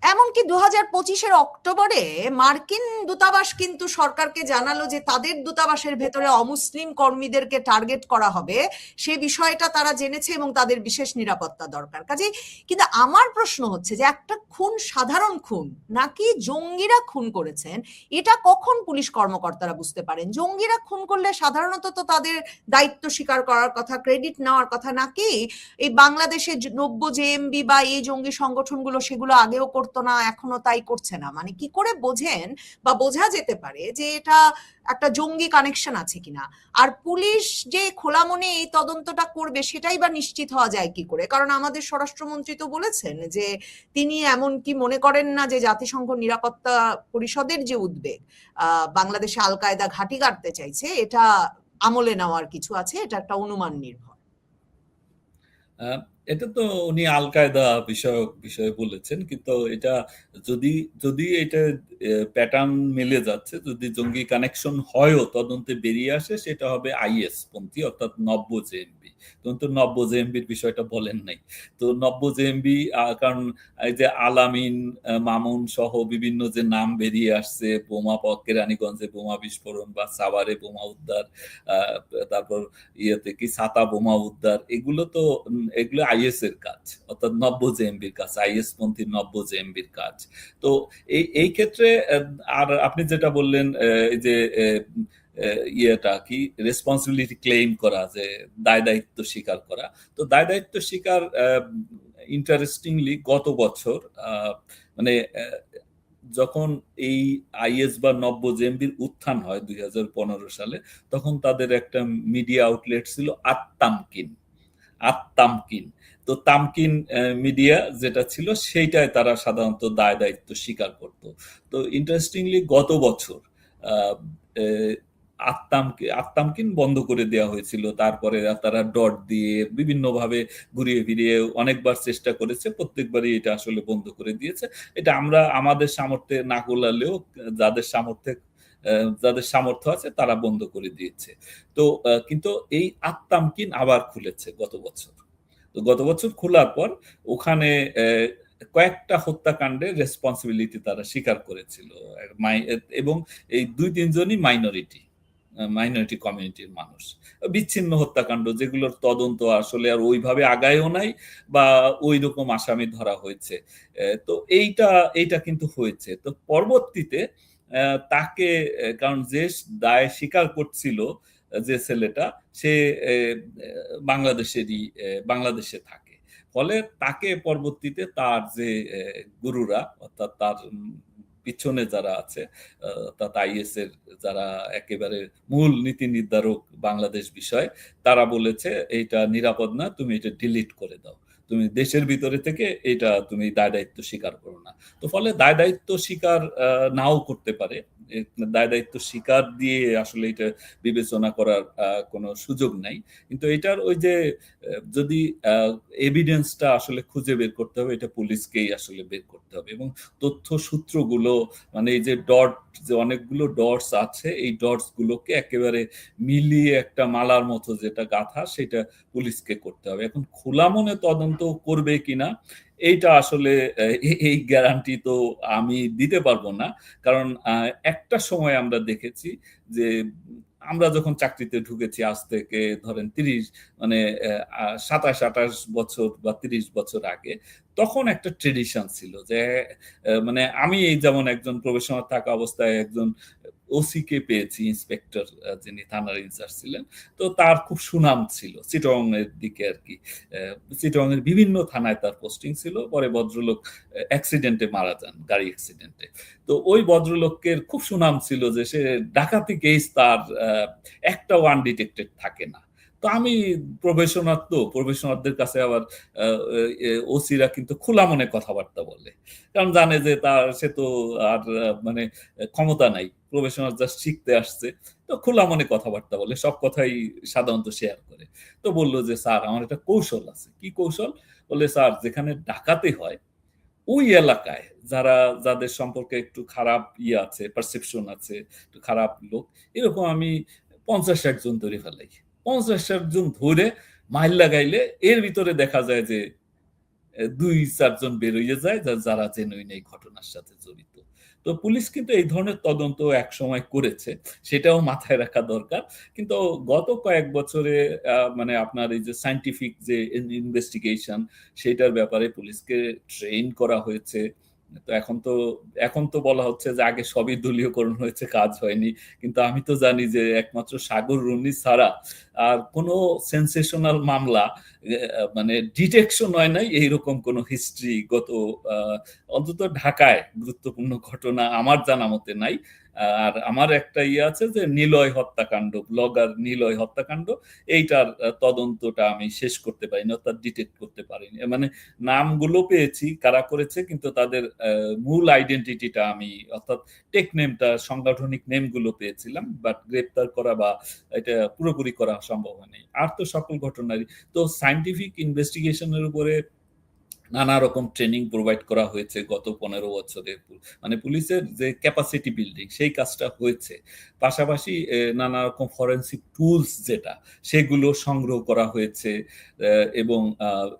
এমনকি 2025-এর অক্টোবরে মার্কিন দূতাবাস কিন্তু সরকারকে জানালো যে তাদের দূতাবাসের ভেতরে অমুসলিম কর্মীদেরকে টার্গেট করা হবে, সে বিষয়টা তারা জেনেছে এবং তাদের বিশেষ নিরাপত্তা দরকার। কাজে কিন্তু আমার প্রশ্ন হচ্ছে যে একটা খুন সাধারণ খুন নাকি জঙ্গিরা খুন করেছেন, এটা কখন পুলিশ কর্মকর্তারা বুঝতে পারেন? জঙ্গিরা খুন করলে সাধারণত তো তাদের দায়িত্ব স্বীকার করার কথা, ক্রেডিট নেওয়ার কথা, নাকি এই বাংলাদেশে 90 জেএমবি বা এই জঙ্গি সংগঠনগুলো সেগুলো আগেও করতো না, এখনো তাই করছে না? মানে কি করে বোঝেন বা বোঝা যেতে পারে যে এটা একটা জঙ্গি কানেকশন আছে কিনা? আর পুলিশ যে খোলা মনে এই তদন্তটা করবে সেটাই বা নিশ্চিত হওয়া যায় কি করে? কারণ আমাদের স্বরাষ্ট্রমন্ত্রী তো বলেছেন যে তিনি এমন কি মনে করেন না যে জাতিসংঘ নিরাপত্তা পরিষদের যে উদ্বেগ বাংলাদেশে আল কায়দা ঘাঁটি গাড়তে চাইছে, এটা আমলে নেওয়ার কিছু আছে, এটা একটা অনুমান নির্ভর। এটা তো উনি আল কায়দা বিষয়ে বলেছেন, কিন্তু এটা যদি এটা প্যাটার্ন মিলে যাচ্ছে, যদি জঙ্গি কানেকশন হয়ও তদন্তে বেরিয়ে আসে, সেটা হবে আইএস পন্থী, অর্থাৎ নব্য জেএমবি। তো নব্য জেএমবির বিষয়টা বলেন নাই। তো নব্য জেএমবি, কারণ এই যে আলামিন, মামুন সহ বিভিন্ন যে নাম বেরিয়ে আসছে, বোমা কেরানীগঞ্জে বোমা বিস্ফোরণ বা সাভারে বোমা উদ্ধার, তারপর ইয়েতে কি ছাতা বোমা উদ্ধার, এগুলো আইএস এর কাজ, অর্থাৎ নব্য জেএমবির কাজ, আইএস পন্থী নব্য জেএমবির কাজ। তো এই ক্ষেত্রে আর আপনি যেটা বললেন এই যে ইয়েটা কি রেসপন্সিবিলিটি ক্লেইম করা, যে দায় দায়িত্ব স্বীকার করা, তো দায় দায়িত্ব স্বীকার ইন্টারেস্টিংলি গত বছর মানে যখন এই আইএস বা নব্য জেএমবির উত্থান হয় 2015 সালে, তখন তাদের একটা মিডিয়া আউটলেট ছিল আত্মামকিন। তো তামকিন মিডিয়া যেটা ছিল, সেইটাই তারা সাধারণত দায় দায়িত্ব স্বীকার করত। তো ইন্টারেস্টিংলি গত বছর আত্মামকিন বন্ধ করে দেওয়া হয়েছিল, তারপরে তারা ডট দিয়ে বিভিন্নভাবে ঘুরিয়ে ফিরিয়ে অনেকবার চেষ্টা করেছে, প্রত্যেকবারই এটা আসলে বন্ধ করে দিয়েছে। এটা আমরা আমাদের সামর্থ্যে না করলেও যাদের সামর্থ্য আছে তারা বন্ধ করে দিয়েছে। তো কিন্তু এই আত্মামকিন আবার খুলেছে গত বছর। তো গত বছর খোলার পর ওখানে কয়েকটা হত্যাকাণ্ডের রেসপন্সিবিলিটি তারা স্বীকার করেছিল, এবং এই 2-3 জনই মাইনরিটি কমিউনিটির মানুষ। বিচ্ছিন্ন হত্যাকাণ্ড, যেগুলোর তদন্ত আসলে আর ওইভাবে আগায়ও নাই বা ওই রকম আসামি ধরা হয়েছে। তো এইটা কিন্তু হয়েছে। তো পরবর্তীতে তাকে, কারণ যে দায় স্বীকার করছিল যে ছেলেটা, সে বাংলাদেশে থাকে, ফলে তাকে পরবর্তীতে তার যে গুরুরা, অর্থাৎ তার পিছনে যারা আছে, অর্থাৎ আইএস এর যারা একেবারে মূল নীতি নির্ধারক বাংলাদেশ বিষয়, তারা বলেছে এইটা নিরাপদ না, তুমি এটা ডিলিট করে দাও, তুমি দেশের ভিতরে থেকে এটা তুমি দায় দায়িত্ব স্বীকার করো না। তো ফলে দায় দায়িত্ব স্বীকার নাও করতে পারে দায় দায়িত্ব স্বীকার দিয়ে আসলে এটা বিবেচনা করার কোনো সুযোগ নাই। কিন্তু এটার ওই যে যদি এভিডেন্সটা আসলে খুঁজে বের করতে হবে, এটা পুলিশকেই আসলে বের করতে হবে, এবং তথ্য সূত্রগুলো মানে এই যে যে অনেকগুলো ডটস আছে, এই ডটস গুলোকে একেবারে মিলিয়ে একটা মালার মতো যেটা গাঁথা, সেটা পুলিশকে করতে হবে। এখন খোলা মনে তদন্ত করবে কিনা এইটা আসলে এই গ্যারান্টি তো আমি দিতে পারবো না। কারণ একটা সময় আমরা দেখেছি যে আমরা যখন চাকরিতে ঢুকেছি আজ থেকে ধরেন 30 মানে 27-28 বছর বা 30 বছর আগে, তখন একটা ট্রেডিশন ছিল যে মানে আমি যেমন একজন প্রফেশনাল থাকা অবস্থায় একজন ওসি কে পেয়েছি, ইন্সপেক্টর যিনি থানার ইনচার্জ ছিলেন। তো তার খুব সুনাম ছিল চিটং এর দিকে আর কি। চিটং এর বিভিন্ন থানায় তার পোস্টিং ছিল। পরে ভদ্রলোক অ্যাক্সিডেন্টে মারা যান, গাড়ি অ্যাক্সিডেন্টে। তো ওই ভদ্রলোকের খুব সুনাম ছিল যে সে ডাকাতি কেস তার একটাও আনডিটেক্টেড থাকে না। তো আমি প্রফেশনালদের কাছে আবার ওসিরা কিন্তু খোলা মনে কথাবার্তা বলে, কারণ জানে যে সে তো আর মানে ক্ষমতা নাই, প্রফেশনাল জাস্ট শিখতে আসছে। তো খোলা মনে কথাবার্তা বলে, সব কথাই সাধারণত শেয়ার করে। তো বললো যে স্যার আমার একটা কৌশল আছে। কি কৌশল? বলে স্যার যেখানে ডাকাতি হয় ওই এলাকায় যাদের সম্পর্কে একটু খারাপ আছে, পারসেপশন আছে, একটু খারাপ লোক, এরকম আমি 50-60 জন ধরে ফেলাই। 50-60 জন ধরে মাইল লাগাইলে এর ভিতরে দেখা যায় যে 2-4 জন বেরোইয়ে যায় যারা জেনুইন এই ঘটনার সাথে জড়িত। তো পুলিশ কিন্তু এই ধরনের তদন্ত এক সময় করেছে, সেটাও মাথায় রাখা দরকার। কিন্তু গত কয়েক বছরে মানে আপনার এই যে সায়েন্টিফিক যে ইনভেস্টিগেশন, সেটার ব্যাপারে পুলিশকে ট্রেন করা হয়েছে। তো এখন তো বলা হচ্ছে যে আগে সবই দলীয়করণ হয়েছে, কাজ হয়নি। কিন্তু আমি তো জানি যে একমাত্র সাগর রুনি ছাড়া আর কোনো সেন্সেশনাল মামলা মানে ডিটেকশন হয় নাই, এইরকম কোনো হিস্ট্রি গত অন্তত ঢাকায় গুরুত্বপূর্ণ ঘটনা আমার জানা মতে নাই। আর আমার একটা আছে যে নিলয় হত্যাকাণ্ড, ব্লগার নিলয় হত্যাকাণ্ড, এইটার তদন্তটা আমি শেষ করতে পারিনি, অর্থাৎ ডিটেক্ট করতে পারিনি। মানে নামগুলো পেয়েছি কারা করেছে, কিন্তু তাদের মূল আইডেন্টিটিটা আমি, অর্থাৎ টেক নেমটা, সাংগঠনিক নেমগুলো পেয়েছিলাম, বাট গ্রেপ্তার করা বা এটা পুরোপুরি করা সম্ভব হয়নি। আর তো সকল ঘটনারই তো সায়েন্টিফিক ইনভেস্টিগেশনের উপরে নানা রকম ট্রেনিং প্রোভাইড করা হয়েছে গত 15 বছরে। মানে পুলিশের যে ক্যাপাসিটি বিল্ডিং, সেই কাজটা হয়েছে। পাশাপাশি নানা রকম ফরেনসিক টুলস যেটা, সেগুলো সংগ্রহ করা হয়েছে। এবং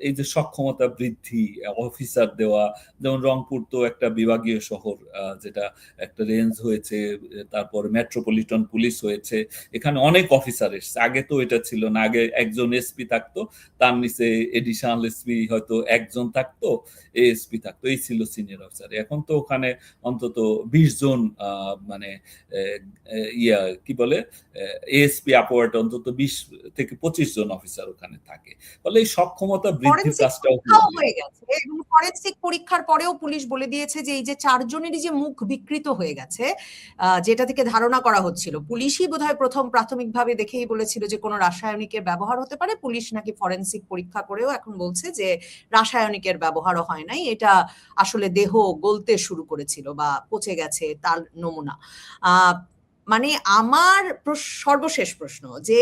এই যে সক্ষমতা বৃদ্ধি, অফিসার দেওয়া, যেমন রংপুর তো একটা বিভাগীয় শহর, যেটা একটা রেঞ্জ হয়েছে, তারপর মেট্রোপলিটন পুলিশ হয়েছে, এখানে অনেক অফিসার এসছে। আগে তো এটা ছিল না, আগে একজন এসপি থাকতো, তার নিচে এডিশনাল এসপি হয়তো একজন থাকতো, এএসপি থাকতো, এই ছিল সিনিয়র অফিসার। এখন তো ওখানে অন্তত 20 জন মানে কি বলে এএসপি আপওয়ার্ড অন্তত 20 থেকে 25 জন অফিসার ওখানে থাকে। ফলে এই সক্ষমতা বৃদ্ধির কাজটাও হয়ে গেছে, এবং ফরেনসিক পরীক্ষার পরেও পুলিশ বলে দিয়েছে যে এই যে 4 জনেরই যে মুখ বিকৃত হয়ে গেছে, যেটা থেকে ধারণা করা হচ্ছিল, পুলিশই বোধহয় প্রথম প্রাথমিকভাবে দেখেই বলেছিল যে কোনো রাসায়নিকের ব্যবহার হতে পারে। পুলিশ নাকি ফরেনসিক পরীক্ষা করেও এখন বলছে যে রাসায়নিকের ব্যবহারও হয় নাই, এটা আসলে দেহ গলতে শুরু করেছিল বা পচে গেছে তার নমুনা। মানে আমার সর্বশেষ প্রশ্ন, যে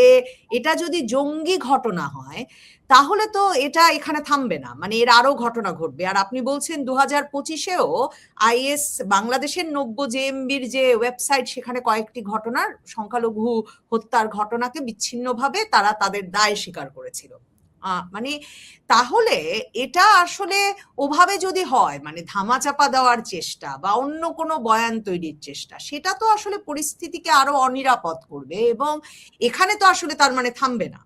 এটা যদি জঙ্গি ঘটনা হয় তাহলে তো এটা এখানে থামবে না, মানে এর আরো ঘটনা ঘটবে। আর আপনি বলছেন 2025-এও আইএস বাংলাদেশের 90 জেএমবির যে ওয়েবসাইট, সেখানে কয়েকটি ঘটনার, সংখ্যালঘু হত্যার ঘটনাকে বিচ্ছিন্নভাবে তারা তাদের দায় স্বীকার করেছিল। মানে তাহলে এটা আসলে ওভাবে যদি হয়, মানে ধামাচাপা দেওয়ার চেষ্টা বা অন্য কোনো বয়ান তৈরির চেষ্টা, সেটা তো আসলে পরিস্থিতিকে আরো অনিরাপদ করবে, এবং এখানে তো আসলে তার মানে থামবে না।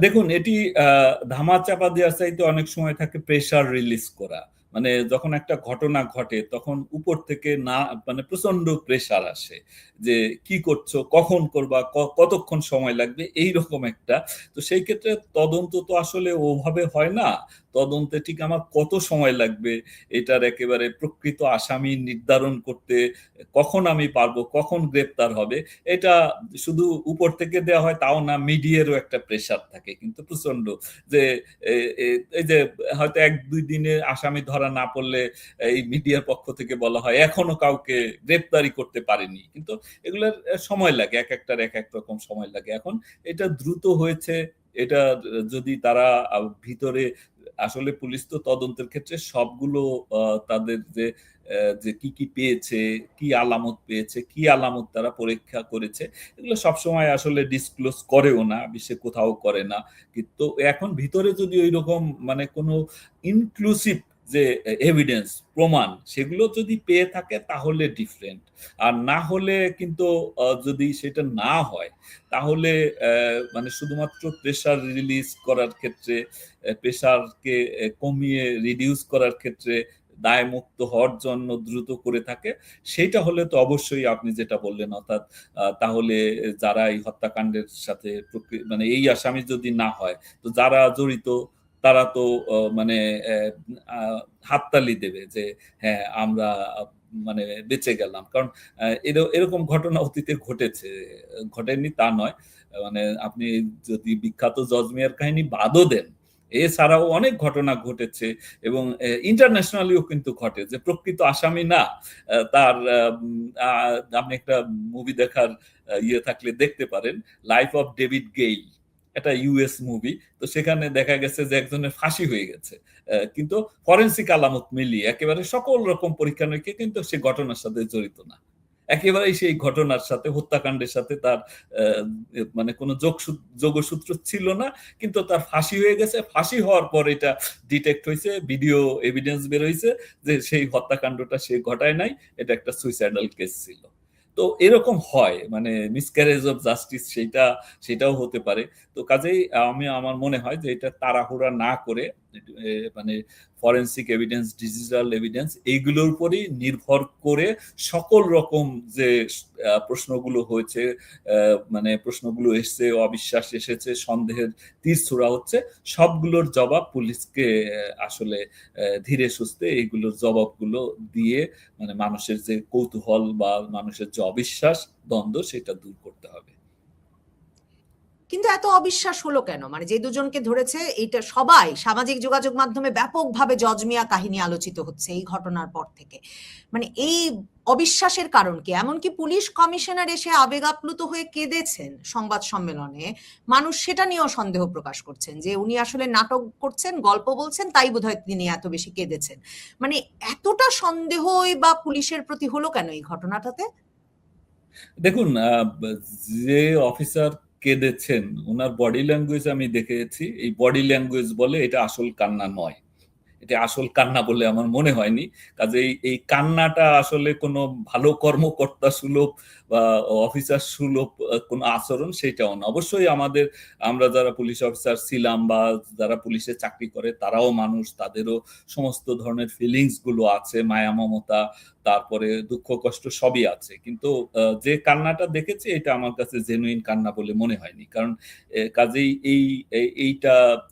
দেখুন, এটি ধামাচাপা দেওয়ার চাইতে অনেক সময় থাকে প্রেসার রিলিজ করা। মানে যখন একটা ঘটনা ঘটে তখন উপর থেকে না মানে প্রচন্ড প্রেসার আসে যে কি করছো, কখন করবা, কতক্ষণ সময় লাগবে, এই রকম একটা। তো সেই ক্ষেত্রে তদন্ত তো আসলে ওভাবে হয় না। তদন্তে ঠিক আমার কত সময় লাগবে এটার একেবারে প্রকৃত আসামি নির্ধারণ করতে, কখন আমি পারবো, কখন গ্রেপ্তার হবে, এটা শুধু উপর থেকে দেওয়া হয় তাও না, মিডিয়ারও একটা প্রেসার থাকে কিন্তু প্রচন্ড, যে এই যে হয়তো 1-2 দিনে আসামি ধরা না পড়লে এই মিডিয়ার পক্ষ থেকে বলা হয় এখনো কাউকে গ্রেপ্তারি করতে পারেনি, কিন্তু এগুলোর সময় লাগে, এক একটার এক এক রকম সময় লাগে। এখন এটা দ্রুত হয়েছে, এটা যদি তারা ভিতরে আসলে পুলিশ তো তদন্তের ক্ষেত্রে সবগুলো তাদের যে যে কি কি পেয়েছে, কি আলামত পেয়েছে, কি আলামত তারা পরীক্ষা করেছে, এগুলো সবসময় আসলে ডিসক্লোজ করেও না, বিশ্বে কোথাও করে না। কিন্তু এখন ভিতরে যদি ওই রকম মানে কোনো ইনক্লুসিভ যে এভিডেন্স, প্রমাণ, সেগুলো যদি পেয়ে থাকে তাহলে ডিফারেন্ট। আর না হলে কিন্তু যদি সেটা না হয় তাহলে মানে শুধুমাত্র প্রেসার রিলিজ করার ক্ষেত্রে, প্রেসারকে কমিয়ে রিডিউস করার ক্ষেত্রে, দায় মুক্ত হওয়ার জন্য দ্রুত করে থাকে, সেটা হলে তো অবশ্যই আপনি যেটা বললেন, অর্থাৎ তাহলে যারা এই হত্যাকাণ্ডের সাথে মানে এই আসামি যদি না হয়, তো যারা জড়িত তারা তো মানে হাততালি দেবে যে হ্যাঁ আমরা মানে বেঁচে গেলাম। কারণ এরকম ঘটনা অতীতে ঘটেছে, ঘটেনি তা নয়। মানে আপনি যদি বিখ্যাত জজ মিয়ার কাহিনী বাদও দেন, এছাড়াও অনেক ঘটনা ঘটেছে এবং ইন্টারন্যাশনালিও কিন্তু ঘটে, যে প্রকৃত আসামি না, তার আপনি একটা মুভি দেখার ইয়ে থাকলে দেখতে পারেন, লাইফ অফ ডেভিড গেইল, একটা ইউএস মুভি। তো সেখানে দেখা গেছে যে একজনের ফাঁসি হয়ে গেছে, কিন্তু ফরেন্সিক আলামত মিলিয়ে একেবারে সকল রকম পরীক্ষা নিরীক্ষা কিন্তু সে ঘটনার সাথে জড়িত না, একেবারেই সেই ঘটনার সাথে, হত্যাকাণ্ডের সাথে তার মানে কোনো যোগসূত্র ছিল না, কিন্তু তার ফাঁসি হয়ে গেছে। ফাঁসি হওয়ার পর এটা ডিটেক্ট হয়েছে, ভিডিও এভিডেন্স বের হয়েছে যে সেই হত্যাকাণ্ডটা সে ঘটায় নাই, এটা একটা সুইসাইডাল কেস ছিল। তো এরকম হয়, মানে মিসক্যারেজ অফ জাস্টিস সেটাও হতে পারে। তো কাজেই আমার মনে হয় যে এটা তাড়াহুড়া না করে মানে ফরেন্সিক এভিডেন্স, ডিজিটাল এভিডেন্স, এইগুলোর উপরই নির্ভর করে সকল রকম যে প্রশ্নগুলো হয়েছে, মানে প্রশ্নগুলো এসছে, অবিশ্বাস এসেছে, সন্দেহের তীর ছোড়া হচ্ছে, সবগুলোর জবাব পুলিশকে আসলে ধীরে সুস্থে এইগুলোর জবাবগুলো দিয়ে মানে মানুষের যে কৌতূহল বা মানুষের যে অবিশ্বাস, দ্বন্দ্ব, সেটা দূর করতে হবে। কিন্তু এত অবিশ্বাস হলো কেন? মানে যে দুজনকে ধরেছে, এইটা সবাই সামাজিক যোগাযোগ মাধ্যমে ব্যাপকভাবে জজ মিয়া কাহিনী আলোচিত হচ্ছে এই ঘটনার পর থেকে। মানে এই অবিশ্বাসের কারণ কি? এমনকি পুলিশ কমিশনার এসে আবেগ আপ্লুত হয়ে কেঁদেছেন সংবাদ সম্মেলনে, মানুষ সেটা নিয়েও সন্দেহ প্রকাশ করছেন যে উনি আসলে নাটক করছেন, গল্প বলছেন, তাই বোধহয় তিনি এত বেশি কেঁদেছেন। মানে এতটা সন্দেহই বা পুলিশের প্রতি হলো কেন এই ঘটনাটাতে? দেখুন, যে অফিসার কেঁদেছেন ওনার বডি ল্যাঙ্গুয়েজ আমি দেখেছি, এই বডি ল্যাঙ্গুয়েজ বলে এটা আসল কান্না নয়, এটা আসল কান্না বলে আমার মনে হয়নি। কাজেই এই কান্নাটা আসলে কোনো ভালো কর্মকর্তা সুলভ বা অফিসার সুলভ কোনো আচরণ সেটাও না। অবশ্যই আমরা যারা পুলিশ অফিসার ছিলাম বা যারা পুলিশে চাকরি করে তারাও মানুষ, তাদেরও সমস্ত ধরনের ফিলিংস গুলো আছে, মায়া মমতা, তারপরে দুঃখ কষ্ট সবই আছে, কিন্তু যে কান্নাটা দেখেছি এটা আমার কাছে জেনুইন কান্না বলে মনে হয়নি। কারণ কাজেই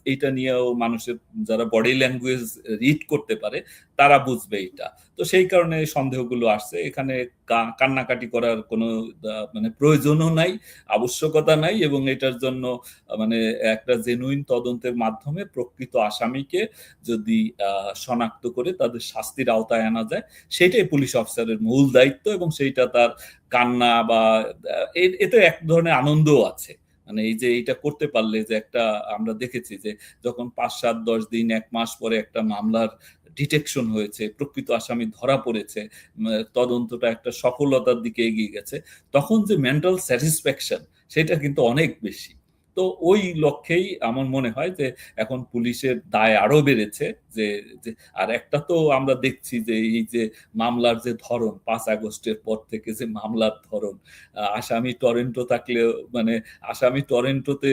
এইটা নিয়েও মানুষের যারা বডি ল্যাঙ্গুয়েজ রিড করতে পারে তারা বুঝবে এটা। তো সেই কারণে সন্দেহগুলো আসছে। এখানে কান্নাকাটি করার কোনো মানে প্রয়োজনও নাই, আবশ্যকতা নাই, এবং এটার জন্য মানে একটা জেনুইন তদন্তের মাধ্যমে প্রকৃত আসামিকে যদি শনাক্ত করে তাদের শাস্তির আওতায় আনা যায়, সেটাই পুলিশ অফিসারের মূল দায়িত্ব, এবং সেইটা তার কান্না বা এতে এক ধরনের আনন্দও আছে। মানে এই যে এইটা করতে পারলে, যে একটা আমরা দেখেছি যে যখন 5-7-10 দিন 1 মাস পরে একটা মামলার ডিটেকশন হয়েছে, প্রকৃত আসামি ধরা পড়েছে, তদন্তটা একটা সফলতার দিকে এগিয়ে গেছে, তখন যে মেন্টাল স্যাটিসফ্যাকশন সেটা কিন্তু অনেক বেশি। তো ওই লক্ষ্যেই আমার মনে হয় যে এখন পুলিশের দায় আরো বেড়েছে, যে আর একটা তো আমরা দেখছি যে এই যে মামলার যে ধরন, 5 আগস্টের পর থেকে যে মামলার ধরন, আসামি টরেন্টো থাকলেও মানে আসামি টরেন্টোতে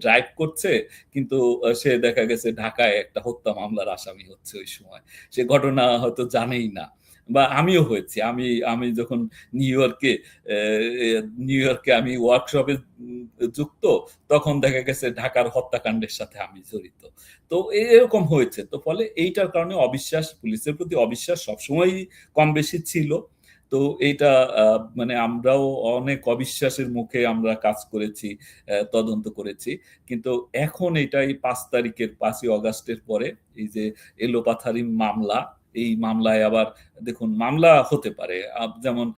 ড্রাইভ করছে, কিন্তু সে দেখা গেছে ঢাকায় একটা হত্যা মামলার আসামি হচ্ছে ওই সময়, সে ঘটনা হয়তো জানেই না। বা আমিও হয়েছি। আমি আমি যখন নিউ ইয়র্কে আমি ওয়ার্কশপে যুক্ত, তখন দেখা গেছে ঢাকার হত্যাকাণ্ডের সাথে আমি জড়িত। তো এরকম হয়েছে। তো ফলে এইটার কারণে অবিশ্বাস, পুলিশের প্রতি অবিশ্বাস সবসময়ই কম বেশি ছিল। তো এইটা মানে আমরাও অনেক অবিশ্বাসের মুখে আমরা কাজ করেছি, তদন্ত করেছি। কিন্তু এখন এটা এই ৫ তারিখের ৫ই অগাস্টের পরে এই যে এলোপাথারি মামলা, এই মামলায় আবার দেখুন মামলা হতে পারে। যেমন